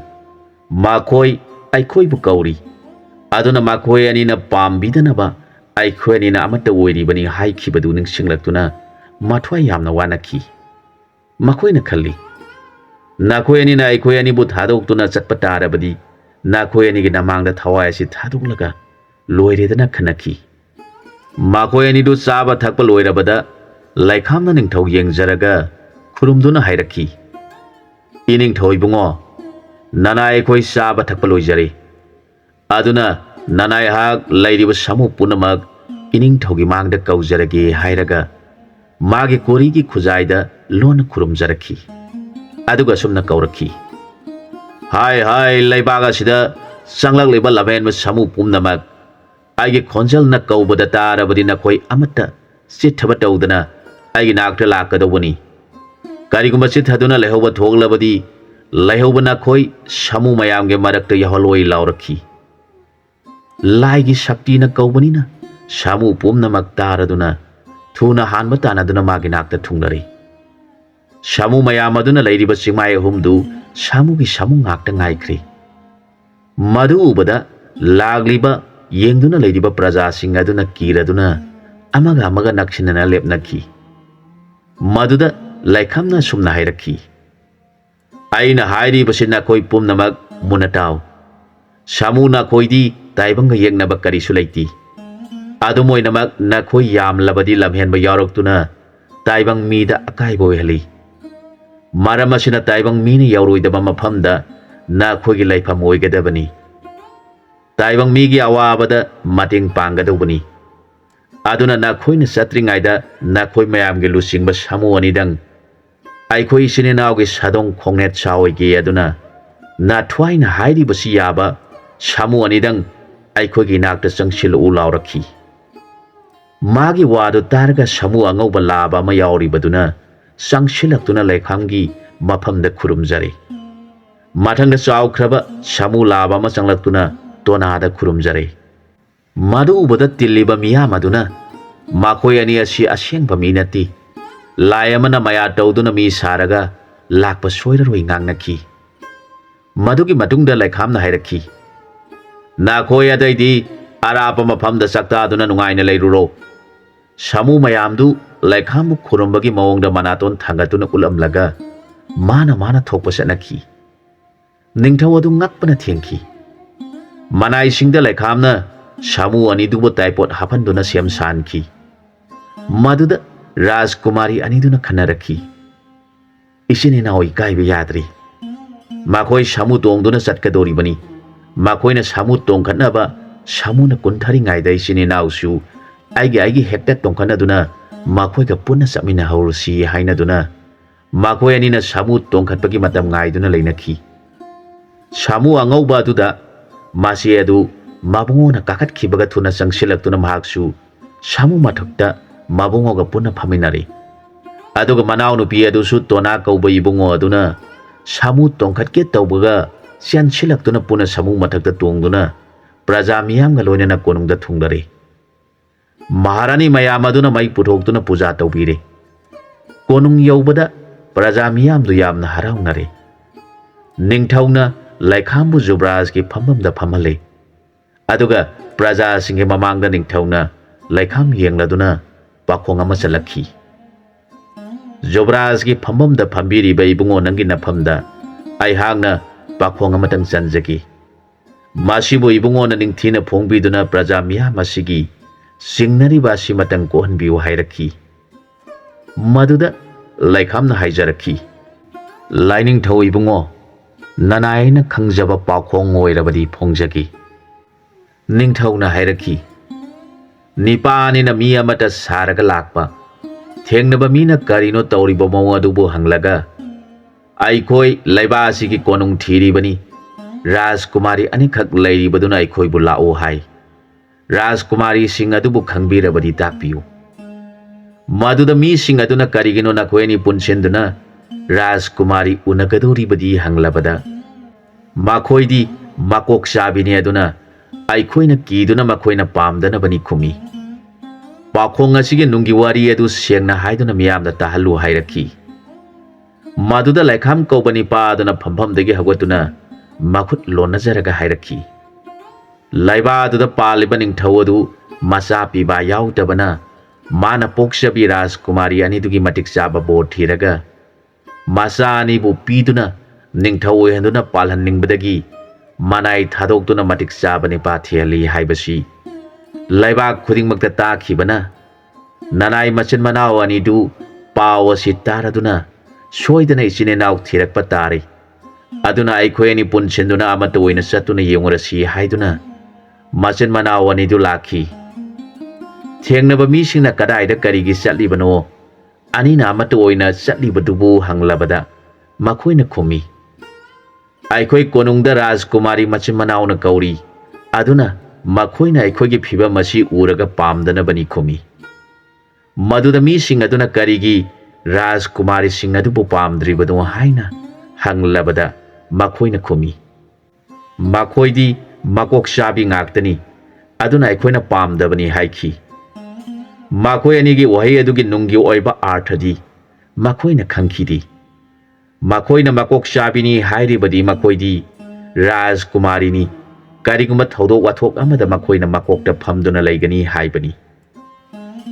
makhoi aikhoi bu kauri aduna makhoi anina pambidanaba aikhoi anina amata oiribani haikhibadu ningsinglaktuna mathwai yamna wanaki makhoi na khalli nakhoi ani na aikhoi ani bu thadok chatpa tarabadi nakhoi ani gi namang da thawai asi thadulaga loiredana khanaki makhoi ani du chaba thakpa loirabada laikhamna ningthau yengjaraga khurumduna hairaki ining thoi bungo nana aikhoi chaba thakpa loijare aduna nanai hak lairiba samu punamak ining thogi mangda kaujarage hairaga मागे कोरी की खुजाइदा loan खुरुमजरखी अदुगा Sumana कौरखी हाय हाय लैबागा सिदा संगलक लेबा लबेन समू पुमनमक आगे खोंजल न कौबदा तारबदि नखोय अमत्ता सिथबा तौदना आगे नाकटा लाकदौबनी ꯀꯔꯤꯒꯨꯝꯕ ꯆꯤꯠꯊꯗꯨꯅ ꯂꯩꯍꯧꯕ ꯊꯣꯛꯂꯕꯗꯤ ꯂꯩꯍꯧꯕ ꯅꯈꯣꯏ ꯁꯥꯃꯨ ꯃꯌꯥꯝꯒꯤ ꯃꯔꯛꯇ ꯌꯥꯎꯍꯜꯂꯣꯏ ꯂꯥꯎꯔꯛꯈꯤ꯫ ꯂꯥꯏꯒꯤ ꯁꯛꯇꯤꯅ ꯀꯧꯕꯅꯤꯅ ꯁꯥꯃꯨ ꯄꯨꯝꯅꯃꯛ ꯇꯥꯔꯗꯨꯅ ꯊꯨꯅ ꯍꯥꯟꯕ ꯇꯥꯟꯅꯗꯨꯅ ꯃꯥꯒꯤ ꯅꯥꯛꯇ ꯊꯨꯡꯂꯔꯦ꯫ ꯁꯥꯃꯨ ꯃꯌꯥꯝ ꯑꯗꯨꯅ ꯂꯩꯔꯤꯕ ꯆꯤꯡꯃꯥꯏ ꯑꯍꯨꯝꯗꯨ ꯁꯥꯃꯨꯒꯤ ꯁꯥꯃꯨ ꯉꯥꯛꯇ ꯉꯥꯏꯈ꯭ꯔꯦ꯫ ꯃꯗꯨ ꯎꯕꯗ ꯂꯥꯛꯂꯤꯕ ꯌꯦꯡꯗꯨꯅ ꯂꯩꯔꯤꯕ ꯄ꯭ꯔꯖꯥꯁꯤꯡ ꯑꯗꯨꯅ ꯀꯤꯔꯗꯨꯅ ꯑꯃꯒ ꯑꯃꯒ ꯅꯛꯁꯤꯟꯅꯅ ꯂꯦꯞꯅꯈꯤ꯫ ꯃꯗꯨꯗ ꯂꯥꯏꯈꯝꯅ ꯁꯨꯝꯅ ꯍꯥꯏꯔꯛꯈꯤ, ꯑꯩꯅ ꯍꯥꯏꯔꯤꯕꯁꯤ ꯅꯈꯣꯏ ꯄꯨꯝꯅꯃꯛ ꯃꯨꯟꯅ ꯇꯥꯎ꯫ ꯁꯥꯃꯨ ꯅꯈꯣꯏꯗꯤ ꯇꯥꯏꯕꯪꯒ ꯌꯦꯛꯅꯕ ꯀꯔꯤꯁꯨ ꯂꯩꯇꯦ꯫ ꯑꯗꯨꯝ ꯑꯣꯏꯅꯃꯛ ꯅꯈꯣꯏ ꯌꯥꯝꯂꯕꯗꯤ ꯂꯝꯍꯦꯟꯕ ꯌꯥꯎꯔꯛꯇꯨꯅ ꯇꯥꯏꯕꯪ ꯃꯤꯗ ꯑꯀꯥꯏꯕ ꯑꯣꯏꯍꯜꯂꯤ꯫ ꯃꯔꯝ ꯑꯁꯤꯅ ꯇꯥꯏꯕꯪ ꯃꯤꯅ ꯌꯧꯔꯣꯏꯗꯕ ꯃꯐꯝꯗ ꯅꯈꯣꯏꯒꯤ ꯂꯩꯐꯝ ꯑꯣꯏꯒꯗꯕꯅꯤ꯫ ꯇꯥꯏꯕꯪ ꯃꯤꯒꯤ ꯑꯋꯥꯕꯗ ꯃꯇꯦꯡ ꯄꯥꯡꯒꯗꯧꯕꯅꯤ꯫ ꯑꯗꯨꯅ ꯅꯈꯣꯏꯅ ꯆꯠꯇ꯭ꯔꯤꯉꯩꯗ ꯅꯈꯣꯏ ꯃꯌꯥꯝꯒꯤ ꯂꯨꯆꯤꯡꯕ ꯁꯥꯃꯨ ꯑꯅꯤꯗꯪ ꯑꯩꯈꯣꯏ ꯏꯆꯤꯟ ꯏꯅꯥꯎꯒꯤ ꯁꯥꯗꯣꯡ ꯈꯣꯡꯅꯦꯠ ꯁꯥꯑꯣꯏꯒꯦ ꯑꯗꯨꯅ ꯅꯊ꯭ꯋꯥꯏꯅ ꯍꯥꯏꯔꯤꯕꯁꯤ ꯌꯥꯕ ꯁꯥꯃꯨ ꯑꯅꯤꯗꯪ ꯑꯩꯈꯣꯏꯒꯤ ꯏꯅꯥꯛꯇ ꯆꯪꯁꯤꯜꯂꯛꯎ ꯂꯥꯎꯔꯛꯈꯤ꯫ ꯃꯥꯒꯤ ꯋꯥꯗꯨ ꯇꯥꯔꯒ ꯁꯥꯃꯨ ꯑꯉꯧꯕ ꯂꯥꯕ ꯑꯃ ꯌꯥꯎꯔꯤꯕꯗꯨꯅ ꯆꯪꯁꯤꯜꯂꯛꯇꯨꯅ ꯂꯩꯈꯥꯝꯒꯤ ꯃꯐꯝꯗ ꯈꯨꯔꯨꯝꯖꯔꯦ꯫ ꯃꯊꯪꯗ ꯆꯥꯎꯈ꯭ꯔꯕ ꯁꯥꯃꯨ ꯂꯥꯕ ꯑꯃ ꯆꯪꯂꯛꯇꯨꯅ ꯇꯣꯅꯥꯗ ꯈꯨꯔꯨꯝꯖꯔꯦ꯫ ꯃꯗꯨ ꯎꯕꯗ ꯇꯤꯜꯂꯤꯕ ꯃꯤꯌꯥꯝ ꯑꯗꯨꯅ ꯃꯈꯣꯏ ꯑꯅꯤ ꯑꯁꯤ ꯑꯁꯦꯡꯕ ꯃꯤ ꯅꯠꯇꯦ, ꯂꯥꯏ ꯑꯃꯅ ꯃꯌꯥ ꯇꯧꯗꯨꯅ ꯃꯤ ꯁꯥꯔꯒ ꯂꯥꯛꯄ ꯁꯣꯏꯔꯔꯣꯏ ꯉꯥꯡꯅꯈꯤ꯫ ꯃꯗꯨꯒꯤ ꯃꯇꯨꯡꯗ ꯂꯩꯈꯥꯝꯅ ꯍꯥꯏꯔꯛꯈꯤ, ꯅꯈꯣꯏ ꯑꯇꯩꯗꯤ ꯑꯔꯥꯞꯄ ꯃꯐꯝꯗ ꯆꯥꯛꯇꯥꯗꯨꯅ ꯅꯨꯡꯉꯥꯏꯅ ꯂꯩꯔꯨꯔꯣ꯫ ꯁꯥꯃꯨ ꯃꯌꯥꯝꯗꯨ ꯂꯩꯈꯥꯝꯕꯨ ꯈꯨꯔꯨꯝꯕꯒꯤ ꯃꯑꯣꯡꯗ ꯃꯅꯥꯇꯣꯟ ꯊꯥꯡꯒꯠꯇꯨꯅ ꯎꯠꯂꯝꯂꯒ ꯃꯥꯅ ꯊꯣꯛꯄ ꯆꯠꯅꯈꯤ꯫ ꯅꯤꯡꯊꯧ ꯑꯗꯨ ꯉꯛꯄꯅ ꯊꯦꯡꯈꯤ꯫ ꯃꯅꯥꯏꯁꯤꯡꯗ ꯂꯩꯈꯥꯝꯅ ꯁꯥꯃꯨ ꯑꯅꯤꯗꯨꯕꯨ ꯇꯥꯏꯄꯣꯠ ꯍꯥꯞꯍꯟꯗꯨꯅ ꯁꯦꯝ ꯁꯥꯍꯟꯈꯤ꯫ ꯃꯗꯨꯗ ꯔꯥꯖꯀꯨꯃꯥꯔꯤ ꯑꯅꯤꯗꯨꯅ ꯈꯟꯅꯔꯛꯈꯤ, ꯏꯆꯤꯟ ꯏꯅꯥꯎ ꯏꯀꯥꯏꯕ ꯌꯥꯗ꯭ꯔꯤ꯫ ꯃꯈꯣꯏ ꯁꯥꯃꯨ ꯇꯣꯡꯗꯨꯅ ꯆꯠꯀꯗꯧꯔꯤꯕꯅꯤ꯫ ꯃꯈꯣꯏꯅ ꯁꯥꯃꯨ ꯇꯣꯡꯈꯠꯅꯕ ꯁꯥꯃꯨꯅ ꯀꯨꯟꯊꯔꯤꯉꯩꯗ ꯏꯆꯤꯟ ꯏꯅꯥꯎꯁꯨ ꯑꯩꯒꯤ ꯍꯦꯛꯇ ꯇꯣꯡꯈꯠꯅꯗꯨꯅ ꯃꯈꯣꯏꯒ ꯄꯨꯟꯅ ꯆꯠꯃꯤꯟꯅꯍꯧꯔꯁꯤ ꯍꯥꯏꯅꯗꯨꯅ ꯃꯈꯣꯏ ꯑꯅꯤꯅ ꯁꯥꯃꯨ ꯇꯣꯡꯈꯠꯄꯒꯤ ꯃꯇꯝ ꯉꯥꯏꯗꯨꯅ ꯂꯩꯅꯈꯤ꯫ ꯁꯥꯃꯨ ꯑꯉꯧꯕ ꯑꯗꯨꯗ ꯃꯆꯦ ꯑꯗꯨ ꯃꯕꯨꯡꯉꯣꯅ ꯀꯥꯈꯠꯈꯤꯕꯒ ꯊꯨꯅ ꯆꯪꯁꯤꯜꯂꯛꯇꯨꯅ ꯃꯍꯥꯛꯁꯨ ꯁꯥꯃꯨ ꯃꯊꯛꯇ ꯃꯕꯨꯡꯉꯣꯒ ꯄꯨꯟꯅ ꯐꯝꯃꯤꯟꯅꯔꯦ꯫ ꯑꯗꯨꯒ ꯃꯅꯥꯎꯅꯨꯄꯤ ꯑꯗꯨꯁꯨ ꯇꯣꯅꯥ ꯀꯧꯕ ꯏꯕꯨꯡꯉꯣ ꯑꯗꯨꯅ ꯁꯥꯃꯨ ꯇꯣꯡꯈꯠꯀꯦ ꯇꯧꯕꯒ ꯆꯦꯟꯁꯤꯜꯂꯛꯇꯨꯅ ꯄꯨꯟꯅ ꯁꯥꯃꯨ ꯃꯊꯛꯇ ꯇꯣꯡꯗꯨꯅ ꯄ꯭ꯔꯖꯥ ꯃꯤꯌꯥꯝꯒ ꯂꯣꯏꯅꯅ ꯀꯣꯅꯨꯡꯗ ꯊꯨꯡꯂꯔꯦ꯫ ꯃꯍꯥꯔꯥꯅꯤ ꯃꯌꯥꯝ ꯑꯗꯨꯅ ꯃꯩ ꯄꯨꯊꯣꯛꯇꯨꯅ ꯄꯨꯖꯥ ꯇꯧꯕꯤꯔꯦ꯫ ꯀꯣꯅꯨꯡ ꯌꯧꯕꯗ ꯄ꯭ꯔꯖꯥ ꯃꯤꯌꯥꯝꯗꯨ ꯌꯥꯝꯅ ꯍꯔꯥꯎꯅꯔꯦ꯫ ꯅꯤꯡꯊꯧꯅ ꯂꯩꯈꯥꯝꯕꯨ ꯖꯨꯕ꯭ꯔꯥꯖꯀꯤ ꯐꯝꯐꯝꯗ ꯐꯝꯍꯜꯂꯦ꯫ ꯑꯗꯨꯒ ꯄ꯭ꯔꯖꯥꯁꯤꯡꯒꯤ ꯃꯃꯥꯡꯗ ꯅꯤꯡꯊꯧꯅ ꯂꯩꯈꯥꯝ ꯌꯦꯡꯂꯗꯨꯅ ꯄꯥꯈꯣꯡ ꯑꯃ ꯆꯜꯂꯛꯈꯤ꯫ ꯖꯨꯕ꯭ꯔꯥꯖꯀꯤ ꯐꯝꯐꯝꯗ ꯐꯝꯕꯤꯔꯤꯕ ꯏꯕꯨꯡꯉꯣ ꯅꯪꯒꯤ ꯅꯐꯝꯗ ꯑꯩꯍꯥꯛꯅ ꯄꯥꯈꯣꯡ ꯑꯃꯇꯪ ꯆꯟꯖꯒꯦ꯫ ꯃꯁꯤꯕꯨ ꯏꯕꯨꯡꯉꯣꯅ ꯅꯤꯡꯊꯤꯅ ꯐꯣꯡꯕꯤꯗꯨꯅ ꯄ꯭ꯔꯖꯥ ꯃꯤꯌꯥꯝ ꯑꯁꯤꯒꯤ ꯆꯤꯡꯅꯔꯤꯕ ꯑꯁꯤꯃꯇꯪ ꯀꯣꯛꯍꯟꯕꯤꯌꯨ ꯍꯥꯏꯔꯛꯈꯤ꯫ ꯃꯗꯨꯗ ꯂꯩꯈꯥꯝꯅ ꯍꯥꯏꯖꯔꯛꯈꯤ, ꯂꯥꯏꯅꯤꯡꯊꯧ ꯏꯕꯨꯡꯉꯣ, ꯅꯅꯥꯏꯅ ꯈꯪꯖꯕ ꯄꯥꯎꯈꯣꯡ ꯑꯣꯏꯔꯕꯗꯤ ꯐꯣꯡꯖꯒꯦ꯫ ꯅꯤꯡꯊꯧꯅ ꯍꯥꯏꯔꯛꯈꯤ, ꯅꯤꯄꯥꯅꯤꯅ ꯃꯤ ꯑꯃꯇ ꯁꯥꯔꯒ ꯂꯥꯛꯄ, ꯊꯦꯡꯅꯕ ꯃꯤꯅ ꯀꯔꯤꯅꯣ ꯇꯧꯔꯤꯕ ꯃꯑꯣꯡ ꯑꯗꯨꯕꯨ ꯍꯪꯂꯒ ꯑꯩꯈꯣꯏ ꯂꯩꯕꯥꯛ ꯑꯁꯤꯒꯤ ꯀꯣꯅꯨꯡ ꯊꯤꯔꯤꯕꯅꯤ, ꯔꯥꯖꯀꯨꯃꯥꯔꯤ ꯑꯅꯤꯈꯛ ꯂꯩꯔꯤꯕꯗꯨꯅ ꯑꯩꯈꯣꯏꯕꯨ ꯂꯥꯛꯑꯣ ꯍꯥꯏ꯫ ꯔꯥꯖꯀꯨꯃꯥꯔꯤꯁꯤꯡ ꯑꯗꯨꯕꯨ ꯈꯪꯕꯤꯔꯕꯗꯤ ꯇꯥꯛꯄꯤꯌꯨ꯫ ꯃꯗꯨꯗ ꯃꯤꯁꯤꯡ ꯑꯗꯨꯅ ꯀꯔꯤꯒꯤꯅꯣ ꯅꯈꯣꯏ ꯑꯅꯤ ꯄꯨꯟꯁꯤꯟꯗꯨꯅ ꯔꯥꯖꯀꯨꯃꯥꯔꯤ ꯎꯅꯒꯗꯧꯔꯤꯕꯗꯤ ꯍꯪꯂꯕꯗ ꯃꯈꯣꯏꯗꯤ ꯃꯀꯣꯛ ꯆꯥꯕꯤꯅꯤ, ꯑꯗꯨꯅ ꯑꯩꯈꯣꯏꯅ ꯀꯤꯗꯨꯅ ꯃꯈꯣꯏꯅ ꯄꯥꯝꯗꯅꯕꯅꯤ ꯈꯨꯝꯃꯤ꯫ ꯄꯥꯈꯣꯡ ꯑꯁꯤꯒꯤ ꯅꯨꯡꯒꯤ ꯋꯥꯔꯤ ꯑꯗꯨ ꯁꯦꯡꯅ ꯍꯥꯏꯗꯨꯅ ꯃꯤꯌꯥꯝꯗ ꯇꯥꯍꯜꯂꯨ ꯍꯥꯏꯔꯛꯈꯤ꯫ ꯃꯗꯨꯗ ꯂꯩꯈꯥꯝ ꯀꯧꯕ ꯅꯤꯄꯥ ꯑꯗꯨꯅ ꯐꯝꯐꯝꯗꯒꯤ ꯍꯧꯒꯠꯇꯨꯅ ꯃꯈꯨꯠ ꯂꯣꯟꯅꯖꯔꯒ ꯍꯥꯏꯔꯛꯈꯤ, ꯂꯩꯕꯥꯛ ꯑꯗꯨꯗ ꯄꯥꯜꯂꯤꯕ ꯅꯤꯡꯊꯧ ꯑꯗꯨ ꯃꯆꯥ ꯄꯤꯕ ꯌꯥꯎꯗꯕꯅ ꯃꯥꯅ ꯄꯣꯛꯆꯕꯤ ꯔꯥꯖꯀꯨꯃꯥꯔꯤ ꯑꯅꯤꯗꯨꯒꯤ ꯃꯇꯤꯛ ꯆꯥꯕ ꯕꯣꯔ ꯊꯤꯔꯒ ꯃꯆꯥ ꯑꯅꯤꯕꯨ ꯄꯤꯗꯨꯅ ꯅꯤꯡꯊꯧ ꯑꯣꯏꯍꯟꯗꯨꯅ ꯄꯥꯜꯍꯟꯅꯤꯡꯕꯗꯒꯤ ꯃꯅꯥꯏ ꯊꯥꯗꯣꯛꯇꯨꯅ ꯃꯇꯤꯛ ꯆꯥꯕ ꯅꯤꯄꯥ ꯊꯤꯍꯜꯂꯤ ꯍꯥꯏꯕꯁꯤ ꯂꯩꯕꯥꯛ ꯈꯨꯗꯤꯡꯃꯛꯇ ꯇꯥꯈꯤꯕꯅ ꯅꯅꯥꯏ ꯃꯆꯤꯟ ꯃꯅꯥꯎ ꯑꯅꯤꯗꯨ ꯄꯥꯎ ꯑꯁꯤ ꯇꯥꯔꯗꯨꯅ ꯁꯣꯏꯗꯅ ꯏꯆꯤꯟ ꯏꯅꯥꯎ ꯊꯤꯔꯛꯄ ꯇꯥꯔꯦ꯫ ꯑꯗꯨꯅ ꯑꯩꯈꯣꯏ ꯑꯅꯤ ꯄꯨꯟꯁꯤꯟꯗꯨꯅ ꯑꯃꯠꯇ ꯑꯣꯏꯅ ꯆꯠꯇꯨꯅ ꯌꯦꯡꯉꯨꯔꯁꯤ ꯍꯥꯏꯗꯨꯅ ꯃꯆꯤꯟ ꯃꯅꯥꯎ ꯑꯅꯤꯗꯨ ꯂꯥꯛꯈꯤ꯫ ꯊꯦꯡꯅꯕ ꯃꯤꯁꯤꯡꯅ ꯀꯗꯥꯏꯗ ꯀꯔꯤꯒꯤ ꯆꯠꯂꯤꯕꯅꯣ, ꯑꯅꯤꯅ ꯑꯃꯠꯇ ꯑꯣꯏꯅ ꯆꯠꯂꯤꯕꯗꯨꯕꯨ ꯍꯪꯂꯕꯗ ꯃꯈꯣꯏꯅ ꯈꯨꯝꯃꯤ, ꯑꯩꯈꯣꯏ ꯀꯣꯅꯨꯡꯗ ꯔꯥꯖꯀꯨꯃꯥꯔꯤ ꯃꯆꯤꯟ ꯃꯅꯥꯎꯅ ꯀꯧꯔꯤ, ꯑꯗꯨꯅ ꯃꯈꯣꯏꯅ ꯑꯩꯈꯣꯏꯒꯤ ꯐꯤꯕꯝ ꯑꯁꯤ ꯎꯔꯒ ꯄꯥꯝꯗꯅꯕꯅꯤ ꯈꯨꯝꯃꯤ꯫ ꯃꯗꯨꯗ ꯃꯤꯁꯤꯡ ꯑꯗꯨꯅ ꯀꯔꯤꯒꯤ ꯔꯥꯖꯀꯨꯃꯥꯔꯤꯁꯤꯡ ꯑꯗꯨꯕꯨ ꯄꯥꯝꯗ꯭ꯔꯤꯕꯅꯣ ꯍꯥꯏꯅ ꯍꯪꯂꯕꯗ ꯃꯈꯣꯏꯅ ꯈꯨꯝꯃꯤ, ꯃꯈꯣꯏꯗꯤ ꯃꯀꯣꯛ ꯆꯥꯕꯤ ꯉꯥꯛꯇꯅꯤ, ꯑꯗꯨꯅ ꯑꯩꯈꯣꯏꯅ ꯄꯥꯝꯗꯕꯅꯤ ꯍꯥꯏꯈꯤ꯫ ꯃꯈꯣꯏ ꯑꯅꯤꯒꯤ ꯋꯥꯍꯩ ꯑꯗꯨꯒꯤ ꯅꯨꯡꯒꯤ ꯑꯣꯏꯕ ꯑꯥꯔꯊꯗꯤ ꯃꯈꯣꯏꯅ ꯈꯪꯈꯤꯗꯦ꯫ ꯃꯈꯣꯏꯅ ꯃꯀꯣꯛ ꯆꯥꯕꯤꯅꯤ ꯍꯥꯏꯔꯤꯕꯗꯤ ꯃꯈꯣꯏꯗꯤ ꯔꯥꯖꯀꯨꯃꯥꯔꯤꯅꯤ, ꯀꯔꯤꯒꯨꯝꯕ ꯊꯧꯗꯣꯛ ꯋꯥꯊꯣꯛ ꯑꯃꯗ ꯃꯈꯣꯏꯅ ꯃꯀꯣꯛꯇ ꯐꯝꯗꯨꯅ ꯂꯩꯒꯅꯤ ꯍꯥꯏꯕꯅꯤ꯫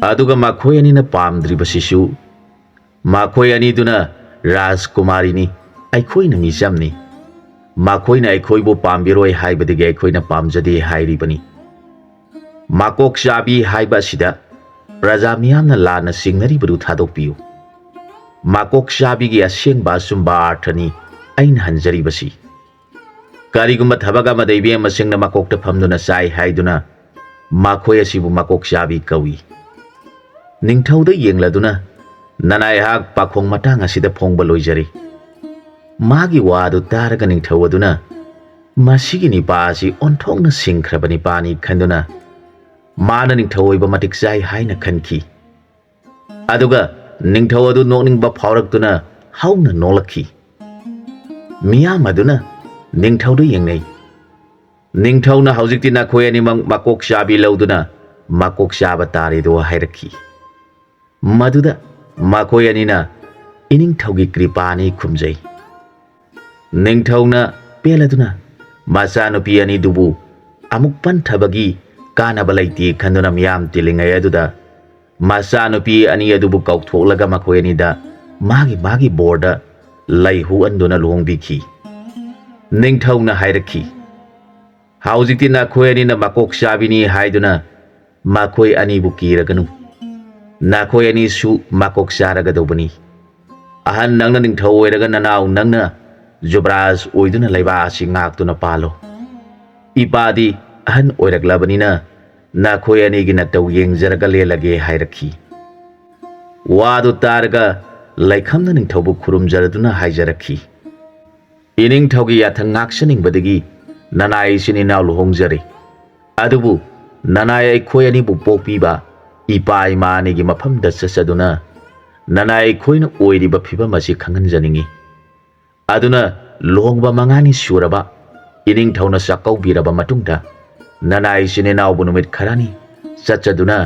ꯑꯗꯨꯒ ꯃꯈꯣꯏ ꯑꯅꯤꯅ ꯄꯥꯝꯗ꯭ꯔꯤꯕꯁꯤꯁꯨ ꯃꯈꯣꯏ ꯑꯅꯤꯗꯨꯅ ꯔꯥꯖꯀꯨꯃꯥꯔꯤꯅꯤ, ꯑꯩꯈꯣꯏꯅ ꯃꯤꯆꯝꯅꯤ, ꯃꯈꯣꯏꯅ ꯑꯩꯈꯣꯏꯕꯨ ꯄꯥꯝꯕꯤꯔꯣꯏ ꯍꯥꯏꯕꯗꯒꯤ ꯑꯩꯈꯣꯏꯅ ꯄꯥꯝꯖꯗꯦ ꯍꯥꯏꯔꯤꯕꯅꯤ꯫ ꯃꯀꯣꯛ ꯆꯥꯕꯤ ꯍꯥꯏꯕ ꯑꯁꯤꯗ ꯄ꯭ꯔꯖꯥ ꯃꯤꯌꯥꯝꯅ ꯂꯥꯟꯅ ꯆꯤꯡꯅꯔꯤꯕꯗꯨ ꯊꯥꯗꯣꯛꯄꯤꯌꯨ꯫ ꯃꯀꯣꯛ ꯆꯥꯕꯤꯒꯤ ꯑꯁꯦꯡꯕ ꯑꯆꯨꯝꯕ ꯑꯥꯔꯊꯅꯤ ꯑꯩꯅ ꯍꯟꯖꯔꯤꯕꯁꯤ꯫ ꯀꯔꯤꯒꯨꯝꯕ ꯊꯕꯛ ꯑꯃꯗ ꯏꯕꯦꯝꯃꯁꯤꯡꯅ ꯃꯀꯣꯛꯇ ꯐꯝꯗꯨꯅ ꯆꯥꯏ ꯍꯥꯏꯗꯨꯅ ꯃꯈꯣꯏ ꯑꯁꯤꯕꯨ ꯃꯀꯣꯛ ꯆꯥꯕꯤ ꯀꯧꯏ꯫ ꯅꯤꯡꯊꯧꯗ ꯌꯦꯡꯂꯗꯨꯅ ꯅꯅꯥꯏꯍꯥꯛ ꯄꯥꯈꯣꯡ ꯃꯇꯥꯡ ꯑꯁꯤꯗ ꯐꯣꯡꯕ ꯂꯣꯏꯖꯔꯤ꯫ ꯃꯥꯒꯤ ꯋꯥ ꯑꯗꯨ ꯇꯥꯔꯒ ꯅꯤꯡꯊꯧ ꯑꯗꯨꯅ ꯃꯁꯤꯒꯤ ꯅꯤꯄꯥ ꯑꯁꯤ ꯑꯣꯟꯊꯣꯛꯅ ꯁꯤꯡꯈ꯭ꯔꯕ ꯅꯤꯄꯥꯅꯤ ꯈꯟꯗꯨꯅ ꯃꯥꯅ ꯅꯤꯡꯊꯧ ꯑꯣꯏꯕ ꯃꯇꯤꯛ ꯆꯥꯏ ꯍꯥꯏꯅ ꯈꯟꯈꯤ꯫ ꯑꯗꯨꯒ ꯅꯤꯡꯊꯧ ꯑꯗꯨ ꯅꯣꯛꯅꯤꯡꯕ ꯐꯥꯎꯔꯛꯇꯨꯅ ꯍꯧꯅ ꯅꯣꯛꯂꯛꯈꯤ꯫ ꯃꯤꯌꯥꯝ ꯑꯗꯨꯅ ꯅꯤꯡꯊꯧꯗ ꯌꯦꯡꯅꯩ꯫ ꯅꯤꯡꯊꯧꯅ ꯍꯧꯖꯤꯛꯇꯤ ꯅꯈꯣꯏ ꯑꯅꯤꯃꯛ ꯃꯀꯣꯛ ꯆꯥꯕꯤ ꯂꯧꯗꯨꯅ ꯃꯀꯣꯛ ꯆꯥꯕ ꯇꯥꯔꯦꯗꯣ ꯍꯥꯏꯔꯛꯈꯤ꯫ ꯃꯗꯨꯗ ꯃꯈꯣꯏ ꯑꯅꯤꯅ ꯏꯅꯤꯡꯊꯧꯒꯤ ꯀ꯭ꯔꯤꯄꯥꯅꯤ ꯈꯨꯝꯖꯩ꯫ ꯅꯤꯡꯊꯧꯅ ꯄꯦꯜꯂꯗꯨꯅ ꯃꯆꯥꯅꯨꯄꯤ ꯑꯅꯤꯗꯨꯕꯨ ꯑꯃꯨꯛ ꯄꯟꯊꯕꯒꯤ ꯀꯥꯟꯅꯕ ꯂꯩꯇꯦ ꯈꯟꯗꯨꯅ ꯃꯤꯌꯥꯝ ꯇꯤꯜꯂꯤꯉꯩ ꯑꯗꯨꯗ ꯃꯆꯥꯅꯨꯄꯤ ꯑꯅꯤ ꯑꯗꯨꯕꯨ ꯀꯧꯊꯣꯛꯂꯒ ꯃꯈꯣꯏ ꯑꯅꯤꯗ ꯃꯥꯒꯤ ꯕꯣꯔꯗ ꯂꯩ ꯍꯨꯛꯍꯟꯗꯨꯅ ꯂꯨꯍꯣꯡꯕꯤꯈꯤ꯫ ꯅꯤꯡꯊꯧꯅ ꯍꯥꯏꯔꯛꯈꯤ, ꯍꯧꯖꯤꯛꯇꯤ ꯅꯈꯣꯏ ꯑꯅꯤꯅ ꯃꯀꯣꯛ ꯆꯥꯕꯤꯅꯤ ꯍꯥꯏꯗꯨꯅ ꯃꯈꯣꯏ ꯑꯅꯤꯕꯨ ꯀꯤꯔꯒꯅꯨ, ꯅꯈꯣꯏ ꯑꯅꯤꯁꯨ ꯃꯀꯣꯛ ꯆꯥꯔꯒꯗꯧꯕꯅꯤ꯫ ꯑꯍꯟ ꯅꯪꯅ ꯅꯤꯡꯊꯧ ꯑꯣꯏꯔꯒ ꯅꯅꯥꯎ ꯅꯪꯅ ꯌꯨꯕꯔꯥꯖ ꯑꯣꯏꯗꯨꯅ ꯂꯩꯕꯥꯛ ꯑꯁꯤ ꯉꯥꯛꯇꯨꯅ ꯄꯥꯜꯂꯣ꯫ ꯏꯄꯥꯗꯤ ꯑꯍꯟ ꯑꯣꯏꯔꯛꯂꯕꯅꯤꯅ ꯅꯈꯣꯏ ꯑꯅꯤꯒꯤ ꯅꯇꯧ ꯌꯦꯡꯖꯔꯒ ꯂꯦꯜꯂꯒꯦ ꯍꯥꯏꯔꯛꯈꯤ꯫ ꯋꯥꯗꯨ ꯇꯥꯔꯒ ꯂꯩꯈꯝꯅ ꯅꯤꯡꯊꯧꯕꯨ ꯈꯨꯔꯨꯝꯖꯔꯗꯨꯅ ꯍꯥꯏꯖꯔꯛꯈꯤ, ꯏꯅꯤꯡꯊꯧꯒꯤ ꯌꯥꯊꯪ ꯉꯥꯛꯆꯅꯤꯡꯕꯗꯒꯤ ꯅꯅꯥꯏ ꯏꯆꯤꯟ ꯏꯅꯥꯎ ꯂꯨꯍꯣꯡꯖꯔꯦ, ꯑꯗꯨꯕꯨ ꯅꯅꯥꯏ ꯑꯩꯈꯣꯏ ꯑꯅꯤꯕꯨ ꯄꯣꯛꯄꯤꯕ ꯏꯄꯥ ꯏꯃꯥ ꯑꯅꯤꯒꯤ ꯃꯐꯝꯗ ꯆꯠꯆꯗꯨꯅ ꯅꯅꯥꯏ ꯑꯩꯈꯣꯏꯅ ꯑꯣꯏꯔꯤꯕ ꯐꯤꯕꯝ ꯑꯁꯤ ꯈꯪꯍꯟꯖꯅꯤꯡꯉꯤ꯫ ꯑꯗꯨꯅ ꯂꯨꯍꯣꯡꯕ 5ꯅꯤ ꯁꯨꯔꯕ ꯏꯅꯤꯡꯊꯧꯅ ꯆꯥꯛꯀꯧꯕꯤꯔꯕ ꯃꯇꯨꯡꯗ ꯅꯅꯥꯏ ꯏꯆꯤꯟ ꯏꯅꯥꯎꯕꯨ ꯅꯨꯃꯤꯠ ꯈꯔꯅꯤ ꯆꯠꯆꯗꯨꯅ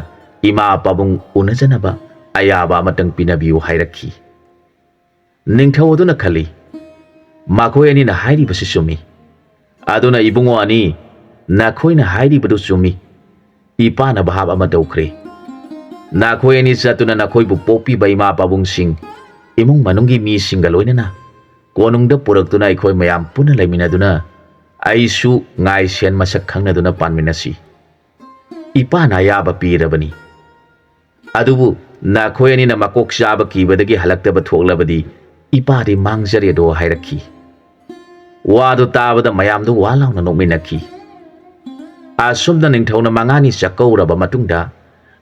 ꯏꯃꯥ ꯄꯥꯕꯨꯡ ꯎꯅꯖꯅꯕ ꯑꯌꯥꯕ ꯑꯃꯇꯪ ꯄꯤꯅꯕꯤꯌꯨ ꯍꯥꯏꯔꯛꯈꯤ꯫ ꯅꯤꯡꯊꯧ ꯑꯗꯨꯅ ꯈꯜꯂꯤ, ꯃꯈꯣꯏ ꯑꯅꯤꯅ ꯍꯥꯏꯔꯤꯕꯁꯤ ꯆꯨꯝꯃꯤ, ꯑꯗꯨꯅ ꯏꯕꯨꯡꯉꯣ ꯑꯅꯤ, ꯅꯈꯣꯏꯅ ꯍꯥꯏꯔꯤꯕꯗꯨ ꯆꯨꯝꯃꯤ, ꯏꯄꯥꯅ ꯚꯥꯞ ꯑꯃ ꯇꯧꯈ꯭ꯔꯦ꯫ ꯅꯈꯣꯏ ꯑꯅꯤ ꯆꯠꯇꯨꯅ ꯅꯈꯣꯏꯕꯨ ꯄꯣꯛꯄꯤꯕ ꯏꯃꯥ ꯄꯥꯕꯨꯡꯁꯤꯡ, ꯏꯃꯨꯡ ꯃꯅꯨꯡꯒꯤ ꯃꯤꯁꯤꯡꯒ ꯂꯣꯏꯅꯅ ꯀꯣꯅꯨꯡꯗ ꯄꯨꯔꯛꯇꯨꯅ ꯑꯩꯈꯣꯏ ꯃꯌꯥꯝ ꯄꯨꯟꯅ ꯂꯩꯃꯤꯟꯅꯗꯨꯅ ꯑꯩꯁꯨ ꯉꯥꯏꯁꯦꯟ ꯃꯁꯛ ꯈꯪꯅꯗꯨꯅ ꯄꯥꯟꯃꯤꯟꯅꯁꯤ꯫ ꯏꯄꯥꯅ ꯑꯌꯥꯕ ꯄꯤꯔꯕꯅꯤ꯫ ꯑꯗꯨꯕꯨ ꯅꯈꯣꯏ ꯑꯅꯤꯅ ꯃꯀꯣꯛ ꯆꯥꯕ ꯀꯤꯕꯗꯒꯤ ꯍꯜꯂꯛꯇꯕ ꯊꯣꯛꯂꯕꯗꯤ ꯏꯄꯥꯗꯤ ꯃꯥꯡꯖꯔꯦꯗꯣ ꯍꯥꯏꯔꯛꯈꯤ꯫ ꯋꯥꯗꯨ ꯇꯥꯕꯗ ꯃꯌꯥꯝꯗꯨ ꯋꯥ ꯂꯥꯎꯅ ꯅꯣꯛꯃꯤꯟꯅꯈꯤ꯫ ꯑꯁꯨꯝꯅ ꯅꯤꯡꯊꯧꯅ 5ꯅꯤ ꯆꯥꯛꯀꯧꯔꯕ ꯃꯇꯨꯡꯗ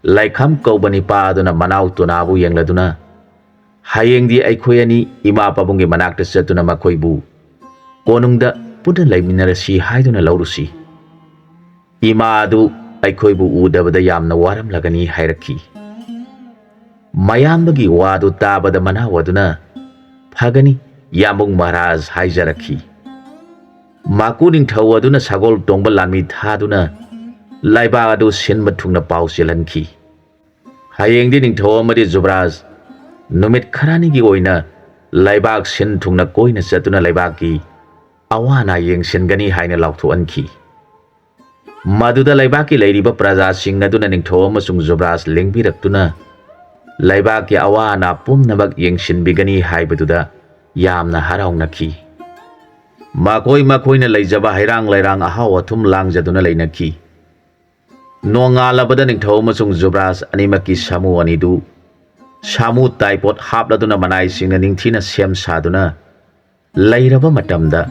ꯂꯩꯈꯝ ꯀꯧꯕ ꯅꯤꯄꯥ ꯑꯗꯨꯅ ꯃꯅꯥꯎ ꯇꯣꯅꯥꯕꯨ ꯌꯦꯡꯂꯗꯨꯅ, ꯍꯌꯦꯡꯗꯤ ꯑꯩꯈꯣꯏ ꯑꯅꯤ ꯏꯃꯥ ꯄꯥꯕꯨꯡꯒꯤ ꯃꯅꯥꯛꯇ ꯆꯠꯇꯨꯅ ꯃꯈꯣꯏꯕꯨ ꯀꯣꯅꯨꯡꯗ ꯄꯨꯟꯅ ꯂꯩꯃꯤꯟꯅꯔꯁꯤ ꯍꯥꯏꯗꯨꯅ ꯂꯧꯔꯨꯁꯤ꯫ ꯏꯃꯥ ꯑꯗꯨ ꯑꯩꯈꯣꯏꯕꯨ ꯎꯗꯕꯗ ꯌꯥꯝꯅ ꯋꯥꯔꯝꯂꯒꯅꯤ ꯍꯥꯏꯔꯛꯈꯤ꯫ ꯃꯌꯥꯝꯕꯒꯤ ꯋꯥꯗꯨ ꯇꯥꯕꯗ ꯃꯅꯥꯎ ꯑꯗꯨꯅ ꯐꯒꯅꯤ ꯌꯥꯝꯕꯨꯡ ꯃꯍꯥꯔꯥꯖ ꯍꯥꯏꯖꯔꯛꯈꯤ꯫ ꯃꯀꯨ ꯅꯤꯡꯊꯧ ꯑꯗꯨꯅ ꯁꯒꯣꯜ ꯇꯣꯡꯕ ꯂꯥꯟꯃꯤ ꯊꯥꯗꯨꯅ ꯂꯩꯕꯥꯛ ꯑꯗꯨ ꯁꯤꯟꯕ ꯊꯨꯡꯅ ꯄꯥꯎ ꯆꯦꯜꯍꯟꯈꯤ꯫ ꯍꯌꯦꯡꯗꯤ ꯅꯤꯡꯊꯧ ꯑꯃꯗꯤ ꯌꯨꯕꯔꯥꯖ ꯅꯨꯃꯤꯠ ꯈꯔꯅꯤꯒꯤ ꯑꯣꯏꯅ ꯂꯩꯕꯥꯛ ꯁꯤꯟ ꯊꯨꯡꯅ ꯀꯣꯏꯅ ꯆꯠꯇꯨꯅ ꯂꯩꯕꯥꯛꯀꯤ ꯑꯋꯥ ꯑꯅꯥ ꯌꯦꯡꯁꯤꯟꯒꯅꯤ ꯍꯥꯏꯅ ꯂꯥꯎꯊꯣꯛꯍꯟꯈꯤ꯫ ꯃꯗꯨꯗ ꯂꯩꯕꯥꯛꯀꯤ ꯂꯩꯔꯤꯕ ꯄ꯭ꯔꯖꯥꯁꯤꯡ ꯑꯗꯨꯅ ꯅꯤꯡꯊꯧ ꯑꯃꯁꯨꯡ ꯌꯨꯕꯔꯥꯖ ꯂꯦꯡꯕꯤꯔꯛꯇꯨꯅ ꯂꯩꯕꯥꯛꯀꯤ ꯑꯋꯥ ꯑꯅꯥ ꯄꯨꯝꯅꯃꯛ ꯌꯦꯡꯁꯤꯟꯕꯤꯒꯅꯤ ꯍꯥꯏꯕꯗꯨꯗ ꯌꯥꯝꯅ ꯍꯔꯥꯎꯅꯈꯤ꯫ ꯃꯈꯣꯏꯅ ꯂꯩꯖꯕ ꯍꯩꯔꯥꯡ ꯂꯩꯔꯥꯡ ꯑꯍꯥꯎ ꯑꯊꯨꯝ ꯂꯥꯡꯖꯗꯨꯅ ꯂꯩꯅꯈꯤ꯫ ꯅꯣꯡꯉꯥꯜꯂꯕꯗ ꯅꯤꯡꯊꯧ ꯑꯃꯁꯨꯡ ꯌꯨꯕꯔꯥꯖ ꯑꯅꯤꯃꯛꯀꯤ ꯁꯥꯃꯨ ꯑꯅꯤꯗꯨ ꯁꯥꯃꯨ ꯇꯥꯏꯄꯣꯠ ꯍꯥꯞꯂꯗꯨꯅ ꯃꯅꯥꯏꯁꯤꯡꯅ ꯅꯤꯡꯊꯤꯅ ꯁꯦꯝ ꯁꯥꯗꯨꯅ ꯂꯩꯔꯕ ꯃꯇꯝꯗ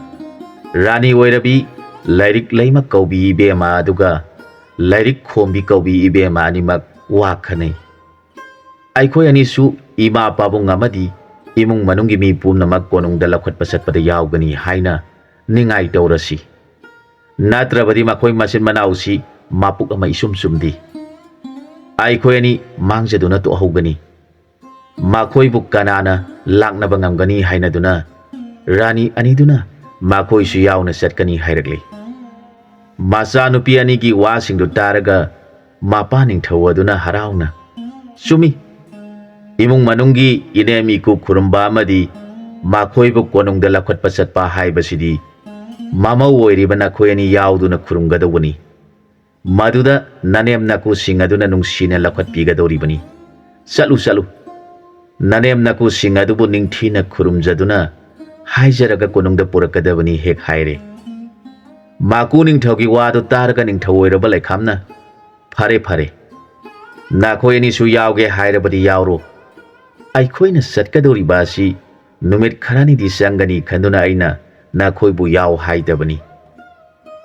ꯔꯥꯅꯤ ꯑꯣꯏꯔꯕꯤ ꯂꯥꯏꯔꯤꯛ ꯂꯩꯃ ꯀꯧꯕꯤ ꯏꯕꯦꯝꯃ ꯑꯗꯨꯒ ꯂꯥꯏꯔꯤꯛ ꯈꯣꯝꯕꯤ ꯀꯧꯕꯤ ꯏꯕꯦꯝꯃ ꯑꯅꯤꯃꯛ ꯋꯥ ꯈꯟꯅꯩ꯫ ꯑꯩꯈꯣꯏ ꯑꯅꯤꯁꯨ ꯏꯃꯥ ꯄꯥꯕꯨꯡ ꯑꯃꯗꯤ ꯏꯃꯨꯡ ꯃꯅꯨꯡꯒꯤ ꯃꯤ ꯄꯨꯝꯅꯃꯛ ꯀꯣꯅꯨꯡꯗ ꯂꯧꯈꯠꯄ ꯆꯠꯄꯗ ꯌꯥꯎꯒꯅꯤ ꯍꯥꯏꯅ ꯅꯤꯡꯉꯥꯏ ꯇꯧꯔꯁꯤ, ꯅꯠꯇ꯭ꯔꯕꯗꯤ ꯃꯈꯣꯏ ꯃꯆꯤꯟ ꯃꯅꯥꯎꯁꯤ ꯃꯄꯨꯛ ꯑꯃ ꯏꯆꯨꯝ ꯆꯨꯝꯗꯦ, ꯑꯩꯈꯣꯏ ꯑꯅꯤ ꯃꯥꯡꯖꯗꯨꯅ ꯇꯣꯛꯍꯧꯒꯅꯤ꯫ Makoibu kanana laknaba ngamgani hainaduna Rani aniduna makoisu yauna setkani hairagli. Masa nupi anigi wasingdu taraga mapa ningthawaduna harauna. Sumi imung manunggi inemi ku khurumba amadi makoibu konungda lakhatpa satpa haibasidi mama oiriba nakhoi ani yauduna khurumgadawani. Maduda nanem naku singaduna nungsina lakhatpigadoribani. Salu nanem naku singadubu ningthina khurumjaduna haijaraga konungda purakadabani hek haire. Maku ningthaugi wadu taraga ningthawoiraba laikhamna fare nakhoi ani su yauge hairabadi yauro. Aikhoina satkadoriba asi numit kharani di sangani khanduna aina nakhoibu yau haidabani.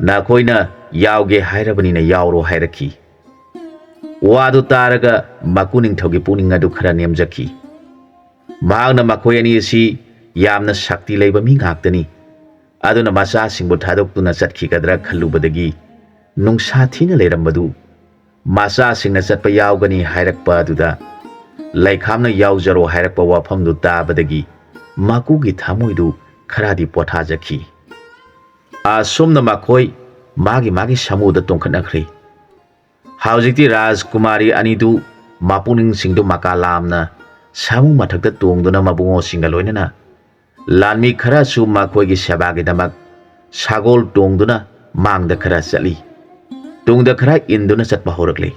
Nakhoina yauge hairabani na yauro hairaki. Wadu taraga maku ningthaugi puning adu khara nemjaki. Maagna makhoi ani asi yamna shakti leiba mi ngaktani. Aduna masa singbu thadoktuna chatkhigadra khallubadagi nungsa thina leirambadu masa singna chatpa yaugani hairakpa aduda laikhamna yaujaro hairakpa wafamdu tabadagi makugi thamoidu kharadi pothajaki. Asomna makhoi magi samuda tongkhatnakhri. Haujikti Rajkumari anidu mapuning singdu makalamna samu mathakta tongduna mabungo singa loinana Lanmi khara su makhoigi sebagi damak sagol tongduna mangda khara chali. Tungda khara induna chatpa horakle.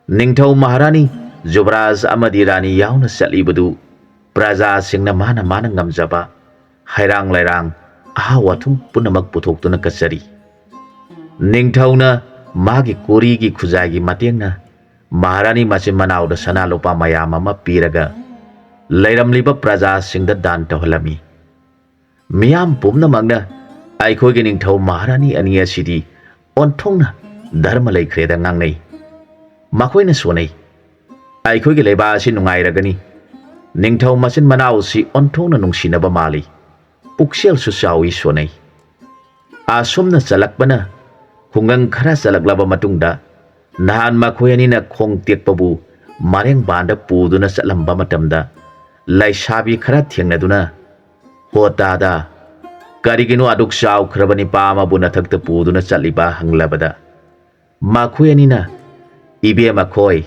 Ningthau Maharani Jubraj amadi Rani yauna chalibadu praja singna mana ngamjaba hairang lairang ahawathum punamak puthokduna kachari. Ningthauna magi korigi khujagi matengna Maharani machin manauda sana lopa mayam ama piraga Lairamliba praja singda dan tawhalami. Miyam pumna magna aikhoigi ningthau Maharani ani asidi onthongna dharma laikhreda ngangnei. Makhoina sonai aikhoigi leiba asi nungairagani. Ningthau machin manau si onthongna nungsinaba mali. Puksel su chawi sonai. Asomna chalakbana khungang khara chalaklaba matungda nahan makhoi anina khong tekpabu mareng banda puduna chatlamba matamda Laisabi khara thengnaduna hotada karigino aduk chaw khrabani pama buna thakta puduna chaliba hanglabada makhoi anina ibe makhoi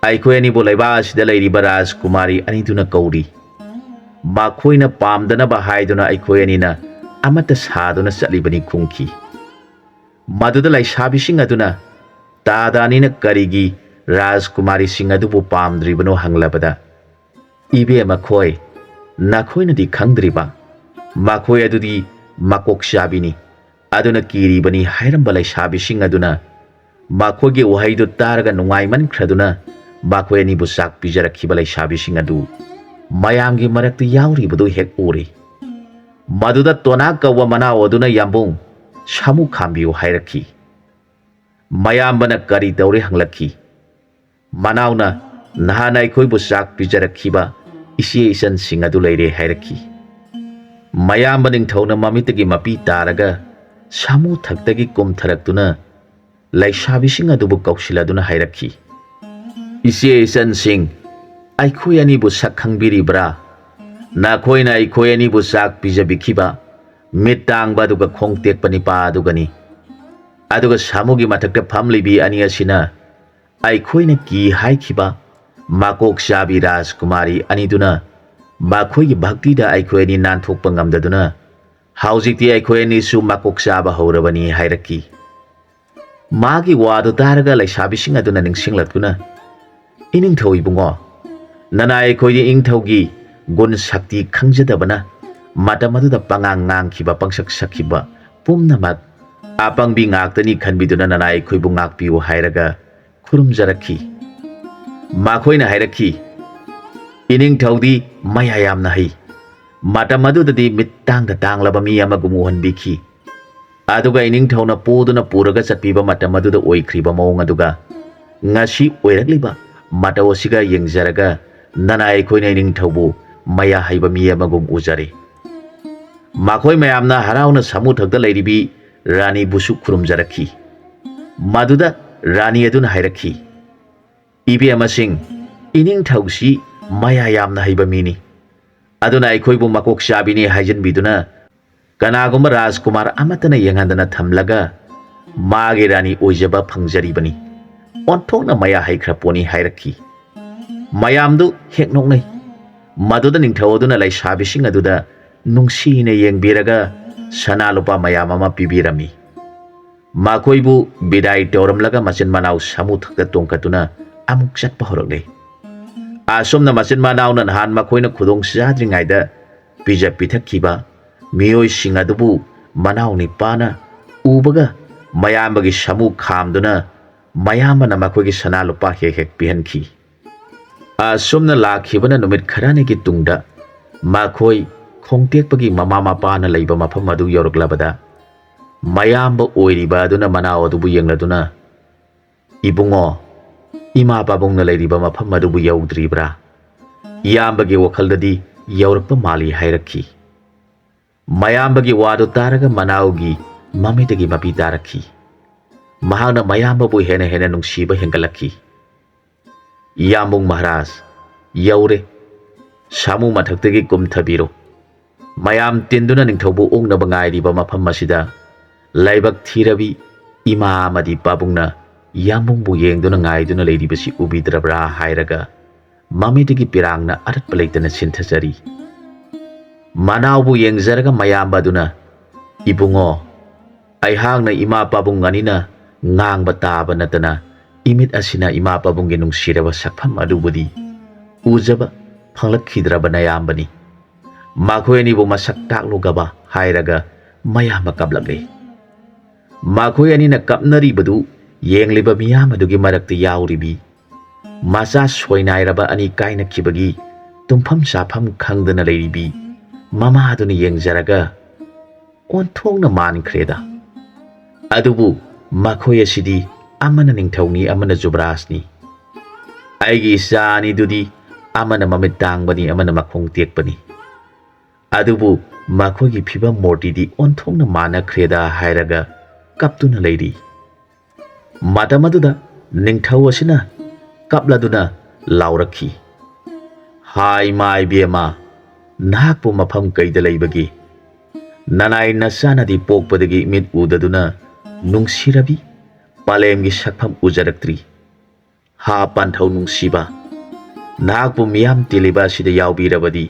aikhoi ani bolaiba asida lairiba Rajkumari aniduna kauri makhoina pamdana ba haiduna aikhoi anina amata saduna chalibani khungki maduda laisabi sing aduna tadanina karigi Rajkumari sing adubu pamdribano hanglabada Ibe makhoi nakhoina di khangdriba makhoi adudi makok shabini aduna kiribani hairamba laisabi sing aduna makhogi wahaidu taraga nungaiman khraduna makhoi ani bu sak pijarakhiba laisabi sing adu mayamgi maraktu yauribadu hek uri maduda tona kawa mana oduna yambung samu khambiu hairakhi mayambana kari tawre hanglakhi manauna nahana aikhoi bu sak pijarakhiba isi isan sing adu leire hairakhi mayamba ningthauna mamitagi mapi taraga samu thaktagi kumtharaktuna laisabi sing adubu kausiladuna hairakhi isi isan sing aikhoi ani bu sak khangbiribra nakhoina aikhoi ani bu sak pijabikhiba mitang baduga khongtek panipa adugani aduga samugi mathakta phamlibi ani asina aikhoina ki haikhiba makok shabi Rajkumari aniduna makhoigi bhakti da aikhoi ani nanthokpa ngamdaduna haujikti aikhoi ani su makok shaba horabani hairaki magi wadu taraga laisabising aduna ningsinglakuna iningthau ibungo nana aikhoi ingthaugi gun shakti khangjadabana matamaduda pangang ngangkhiba pangsak sakhiba pumnamak apangbi ngaktani khanbiduna nana aikhoi bu ngakpiu hairaga khurumjarakhi makhoina hairaki ining thaudi mayayam na hai matamadu dadi mittang da tanglaba mi amagumu hanbiki aduga ining thauna poduna puraga chatpiba matamadu da oikriba mawng aduga ngasi oirakliba matawasiga yengjaraga nana aikhoina ining thaubu maya haiba mi amagum ujare makhoi mayamna harauna samu thakda lairibi Rani busu khurumjarakhi maduda Rani aduna hairakhi ibe amasing ining thausi maya yamna haiba mini aduna aikoibu makok shabini haijanbiduna kanagumba Rajkumar amatana yengandana thamlaga magi rani oijaba phangjaribani onthokna maya haikraponi hairakhi mayamdu heknoknai maduda ningthawduna laisabising aduda nungsine yengbiraga sana lupa mayam ama pibirami makoibu bidai tawramlaga machin manau samu thakta tongkatuna amuk chatpa horogle asomna machin manau na han makoina khudong sajadringaida pija pithakkiba miyoi singadubu manau ni pana ubaga mayambagi samu khamduna mayamana makoigi sana lupa hek pihanki asomna lakhibana numit kharani ki tungda makoi khongtekpagi mama mapana leiba mafam adu yoroklabada mayamba oiriba aduna manao adubu yengladuna ibungo ima babungna leiriba mafam adubu yaudribra iyambagi wakhaldadi yaurakpa mali hairakhi mayambagi wadu taraga manaogi mamitagi mapi tarakhi mahana mayamba bu hena hena nungsiba hengalakhi Yambung Maharaj yaure samu mathaktagi kumthabiro mayam tinduna ningthaubu ongna bangai ba mafam masida laibak thirabi ima amadi pabungna yambung bu yengduna ngaiduna leiribasi ubidrabra hairaga mamitigi pirangna arat palaitana sinthasari manau bu yengzaraga mayam baduna ibungo aihangna ima pabung anina ngang bataba natana imit asina ima pabungge nungsiraba sakpham adubudi ujaba phanglakhidra banayambani makhoi bo masak taklugaba hairaga mayama kablakle makhoi ani na kapnari badu yengliba miyam adugi marakta yauribi macha soinairaba ani kaina khibagi tumpham sapham khangdana leiribi mama aduna yengjaraga onthongna mankreda adubu makhoi asidi amana ningthawni amana jubrasni aigi isani dudi amana mamit tangbani amana makhong tekpani adubu makhogi phiba mortidi onthongna mana khreda hairaga kaptuna leiri matamaduda ningthaw asina kapladuna laurakhi hai mai bema nakpu mafam kaida leibagi nanai nasanadi pokpadagi mit udaduna nungsirabi palemgi sakpham ujaraktri ha panthau nungsiba nakpu miyam tiliba sida yaubirabadi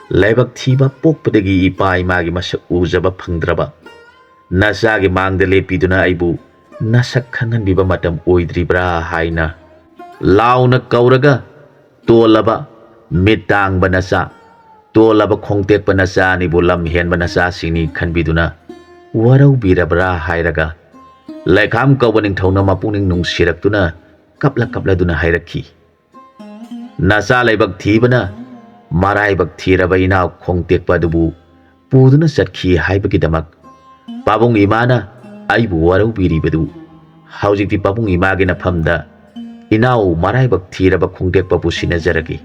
laibak thiba pokpadagi ipa imagi masak ujaba phangdraba nasagi mangda lepiduna aibu nasak khanganbiba matam oidribra haina launa kauraga tolaba mitang banasa tolaba khongtek banasa ni bulam hen banasa sini khanbiduna warau birabra hairaga laikam kawaning thawna mapuning nungsirakuna kapla duna hairakhi nasa laibak thibana marai bak thiraba ina khongtek padubu puduna satkhi haibagi damak pabung imana aibu warau biribadu haujikti pabung imagi na phamda inau marai bak thiraba khongtek papu sinajaragi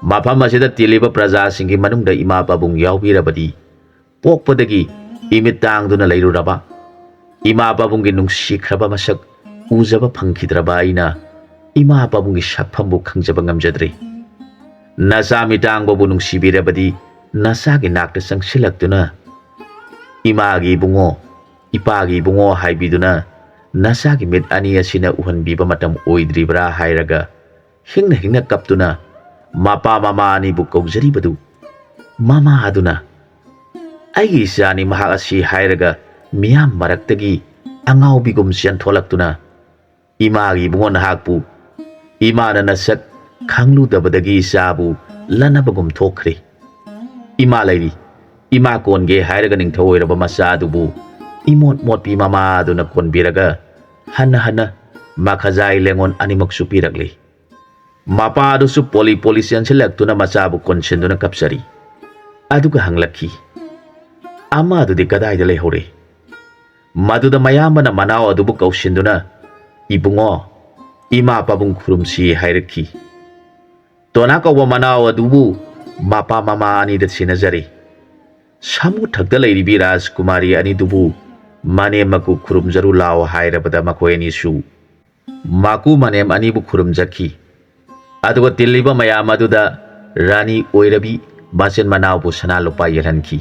mafam asida tiliba praja singi manungda ima pabung yaubirabadi pokpadagi imitang duna leiruraba ima pabunggi nungsikraba masak ujaba phangkidraba aina ima pabunggi sakphambu khangjaba ngamjadre nasa mitang babu nungsibirabadi nasagi nakta sangsilaktuna imagi bungo ipagi bungo haibiduna nasagi mit ani asina uhanbiba matam oidribra hairaga hingna kaptuna mapa mama ani bu kaujaribadu mama aduna aigi isani mahak asi hairaga miyam maraktagi angau bigum sian tholaktuna imagi bungo nahakpu imana nasak khanglu dabadagi sabu lanabagum thokre ima lairi ima konge hairaga ningthawoiraba masa adubu imot mot pi mama aduna konbiraga hana makhajai lengon animak supirakle mapa adusu polisian selektuna masabu konsenduna kapsari aduga hanglakhi ama adudi kadai da lehore maduda mayambana manao adubu kausinduna ibungo ima pabung khurumsi hairakhi tona kawa manao adubu mapa mama ani da sinajari samu thakda leiribi Rajkumari ani dubu mane maku khurumjaru lao hairabada makhoi ani su maku manem ani bu khurumjaki ꯑꯗꯨꯒ ꯇꯤꯜꯂꯤꯕ ꯃꯌꯥꯝ ꯑꯗꯨꯗ ꯔꯥꯅꯤ ꯑꯣꯏꯔꯕꯤ ꯃꯆꯤꯟ ꯃꯅꯥꯎꯕꯨ ꯁꯅꯥ ꯂꯨꯄꯥ ꯌꯦꯜꯍꯟꯈꯤ꯫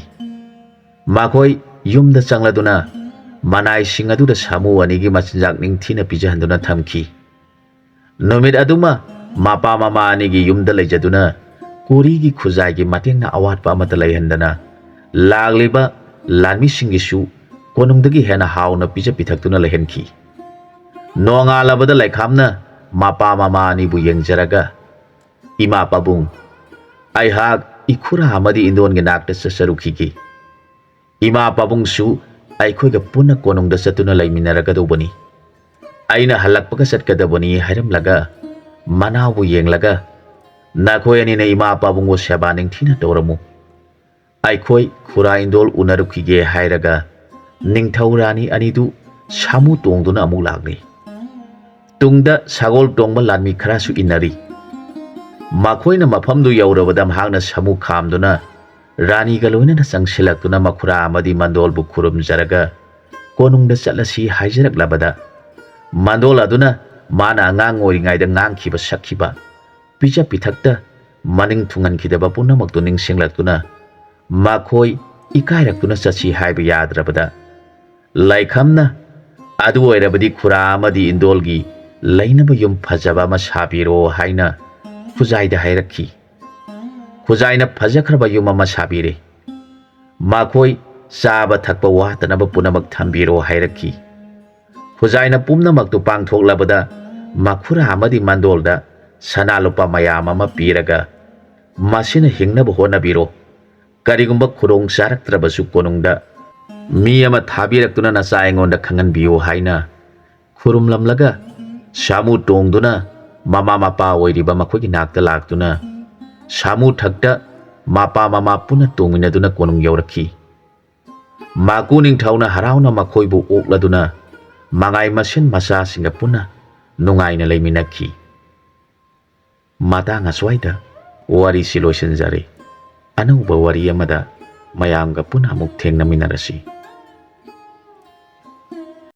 ꯃꯈꯣꯏ ꯌꯨꯝꯗ ꯆꯪꯂꯗꯨꯅ ꯃꯅꯥꯏꯁꯤꯡ ꯑꯗꯨꯗ ꯁꯥꯃꯨ ꯑꯅꯤꯒꯤ ꯃꯆꯤꯟꯖꯥꯛ ꯅꯤꯡꯊꯤꯅ ꯄꯤꯖꯍꯟꯗꯨꯅ ꯊꯝꯈꯤ꯫ ꯅꯨꯃꯤꯠ ꯑꯗꯨꯃ ꯃꯄꯥ ꯃꯃꯥ ꯑꯅꯤꯒꯤ ꯌꯨꯝꯗ ꯂꯩꯖꯗꯨꯅ ꯀꯣꯔꯤꯒꯤ ꯈꯨꯖꯥꯏꯒꯤ ꯃꯇꯦꯡꯅ ꯑꯋꯥꯠꯄ ꯑꯃꯠꯇ ꯂꯩꯍꯟꯗꯅ ꯂꯥꯛꯂꯤꯕ ꯂꯥꯟꯃꯤꯁꯤꯡꯒꯤꯁꯨ ꯀꯣꯅꯨꯡꯗꯒꯤ ꯍꯦꯟꯅ ꯍꯥꯎꯅ ꯄꯤꯖ ꯄꯤꯊꯛꯇꯨꯅ ꯂꯩꯍꯟꯈꯤ꯫ ꯅꯣꯡꯉꯥꯜꯂꯕꯗ ꯂꯩꯈꯥꯝꯅ ꯃꯄꯥ ꯃꯃꯥ ꯑꯅꯤꯕꯨ ꯌꯦꯡꯖꯔꯒ, "ꯏꯃꯥ ꯄꯥꯕꯨꯡ, ꯑꯩꯍꯥꯛ ꯏꯈꯨꯔꯥ ꯑꯃꯗꯤ ꯏꯟꯗꯣꯟꯒꯤ ꯅꯥꯛꯇ ꯆꯠꯆꯔꯨꯈꯤꯒꯦ꯫ ꯏꯃꯥ ꯄꯥꯕꯨꯡꯁꯨ ꯑꯩꯈꯣꯏꯒ ꯄꯨꯟꯅ ꯀꯣꯅꯨꯡꯗ ꯆꯠꯇꯨꯅ ꯂꯩꯃꯤꯟꯅꯔꯒꯗꯧꯕꯅꯤ꯫ ꯑꯩꯅ ꯍꯜꯂꯛꯄꯒ ꯆꯠꯀꯗꯕꯅꯤ" ꯍꯥꯏꯔꯝꯂꯒ ꯃꯅꯥꯎꯕꯨ ꯌꯦꯡꯂꯒ, "ꯅꯈꯣꯏ ꯑꯅꯤꯅ ꯏꯃꯥ ꯄꯥꯕꯨꯡꯕꯨ ꯁꯦꯕꯥ ꯅꯤꯡꯊꯤꯅ ꯇꯧꯔꯝꯃꯨ꯫ ꯑꯩꯈꯣꯏ ꯈꯨꯔꯥ ꯏꯟꯗꯣꯜ ꯎꯅꯔꯨꯈꯤꯒꯦ" ꯍꯥꯏꯔꯒ ꯅꯤꯡꯊꯧ ꯔꯥꯅꯤ ꯑꯅꯤꯗꯨ ꯁꯥꯃꯨ ꯇꯣꯡꯗꯨꯅ ꯑꯃꯨꯛ ꯂꯥꯛꯂꯤ꯫ ꯇꯨꯡꯗ ꯁꯒꯣꯜ ꯇꯣꯡꯕ ꯂꯥꯟꯃꯤ ꯈꯔꯁꯨ ꯏꯟꯅꯔꯤ꯫ ꯃꯈꯣꯏꯅ ꯃꯐꯝꯗꯨ ꯌꯧꯔꯕꯗ ꯃꯍꯥꯛꯅ ꯁꯥꯃꯨ ꯈꯥꯝꯗꯨꯅ ꯔꯥꯅꯤꯒ ꯂꯣꯏꯅꯅ ꯆꯪꯁꯤꯜꯂꯛꯇꯨꯅ ꯃꯈꯨꯔꯥ ꯑꯃꯗꯤ ꯃꯟꯗꯣꯜꯕꯨ ꯈꯨꯔꯨꯝꯖꯔꯒ ꯀꯣꯅꯨꯡꯗ ꯆꯠꯂꯁꯤ ꯍꯥꯏꯖꯔꯛꯂꯕꯗ, ꯃꯟꯗꯣꯜ ꯑꯗꯨꯅ ꯃꯥꯅ ꯑꯉꯥꯡ ꯑꯣꯏꯔꯤꯉꯩꯗ ꯉꯥꯡꯈꯤꯕ ꯁꯛꯈꯤꯕ ꯄꯤꯖ ꯄꯤꯊꯛꯇ ꯃꯅꯤꯡ ꯊꯨꯡꯍꯟꯈꯤꯗꯕ ꯄꯨꯝꯅꯃꯛꯇꯨ ꯅꯤꯡꯁꯤꯡꯂꯛꯇꯨꯅ ꯃꯈꯣꯏ ꯏꯀꯥꯏꯔꯛꯇꯨꯅ ꯆꯠꯁꯤ ꯍꯥꯏꯕ ꯌꯥꯗ꯭ꯔꯕꯗ, ꯂꯩꯈꯝꯅ "ꯑꯗꯨ ꯑꯣꯏꯔꯕꯗꯤ ꯈꯨꯔꯥ ꯑꯃꯗꯤ ꯏꯟꯗꯣꯜꯒꯤ ꯂꯩꯅꯕ ꯌꯨꯝ ꯐꯖꯕ ꯑꯃ ꯁꯥꯕꯤꯔꯣ" ꯍꯥꯏꯅ ꯈꯨꯖꯥꯏꯗ ꯍꯥꯏꯔꯛꯈꯤ꯫ ꯈꯨꯖꯥꯏꯅ ꯐꯖꯈ꯭ꯔꯕ ꯌꯨꯝ ꯑꯃ ꯁꯥꯕꯤꯔꯦ꯫ ꯃꯈꯣꯏ ꯆꯥꯕ ꯊꯛꯄ ꯋꯥꯠꯇꯅꯕ ꯄꯨꯝꯅꯃꯛ ꯊꯝꯕꯤꯔꯣ ꯍꯥꯏꯔꯛꯈꯤ꯫ ꯈꯨꯖꯥꯏꯅ ꯄꯨꯝꯅꯃꯛꯇꯨ ꯄꯥꯡꯊꯣꯛꯂꯕꯗ ꯃꯈꯨꯔꯥ ꯑꯃꯗꯤ ꯃꯟꯗꯣꯜꯗ ꯁꯅꯥ ꯂꯨꯄꯥ ꯃꯌꯥꯝ ꯑꯃ ꯄꯤꯔꯒ, "ꯃꯁꯤꯅ ꯍꯤꯡꯅꯕ ꯍꯣꯠꯅꯕꯤꯔꯣ꯫ ꯀꯔꯤꯒꯨꯝꯕ ꯈꯨꯗꯣꯡ ꯆꯥꯔꯛꯇ꯭ꯔꯕꯁꯨ ꯀꯣꯅꯨꯡꯗ ꯃꯤ ꯑꯃ ꯊꯥꯕꯤꯔꯛꯇꯨꯅ ꯅꯆꯥ ꯑꯩꯉꯣꯟꯗ ꯈꯪꯍꯟꯕꯤꯌꯨ" ꯍꯥꯏꯅ ꯈꯨꯔꯨꯝꯂꯝꯂꯒ ꯁꯥꯃꯨ ꯇꯣꯡꯗꯨꯅ ꯃꯃꯥ ꯃꯄꯥ ꯑꯣꯏꯔꯤꯕ ꯃꯈꯣꯏꯒꯤ ꯅꯥꯛꯇ ꯂꯥꯛꯇꯨꯅ ꯁꯥꯃꯨ ꯊꯛꯇ ꯃꯄꯥ ꯃꯃꯥ ꯄꯨꯟꯅ ꯇꯣꯡꯃꯤꯟꯅꯗꯨꯅ ꯀꯣꯅꯨꯡ ꯌꯧꯔꯛꯈꯤ꯫ ꯃꯥꯀꯨ ꯅꯤꯡꯊꯧꯅ ꯍꯔꯥꯎꯅ ꯃꯈꯣꯏꯕꯨ ꯑꯣꯛꯂꯗꯨꯅ ꯃꯉꯥꯏ ꯃꯁꯦꯟ ꯃꯆꯥꯁꯤꯡꯒ ꯄꯨꯟꯅ ꯅꯨꯡꯉꯥꯏꯅ ꯂꯩꯃꯤꯟꯅꯈꯤ꯫ ꯃꯇꯥꯡ ꯑꯁ꯭ꯋꯥꯏꯗ ꯋꯥꯔꯤꯁꯤ ꯂꯣꯏꯁꯤꯟꯖꯔꯦ꯫ ꯑꯅꯧꯕ ꯋꯥꯔꯤ ꯑꯃꯗ ꯃꯌꯥꯝꯒ ꯄꯨꯟꯅ ꯑꯃꯨꯛ ꯊꯦꯡꯅꯃꯤꯟꯅꯔꯁꯤ꯫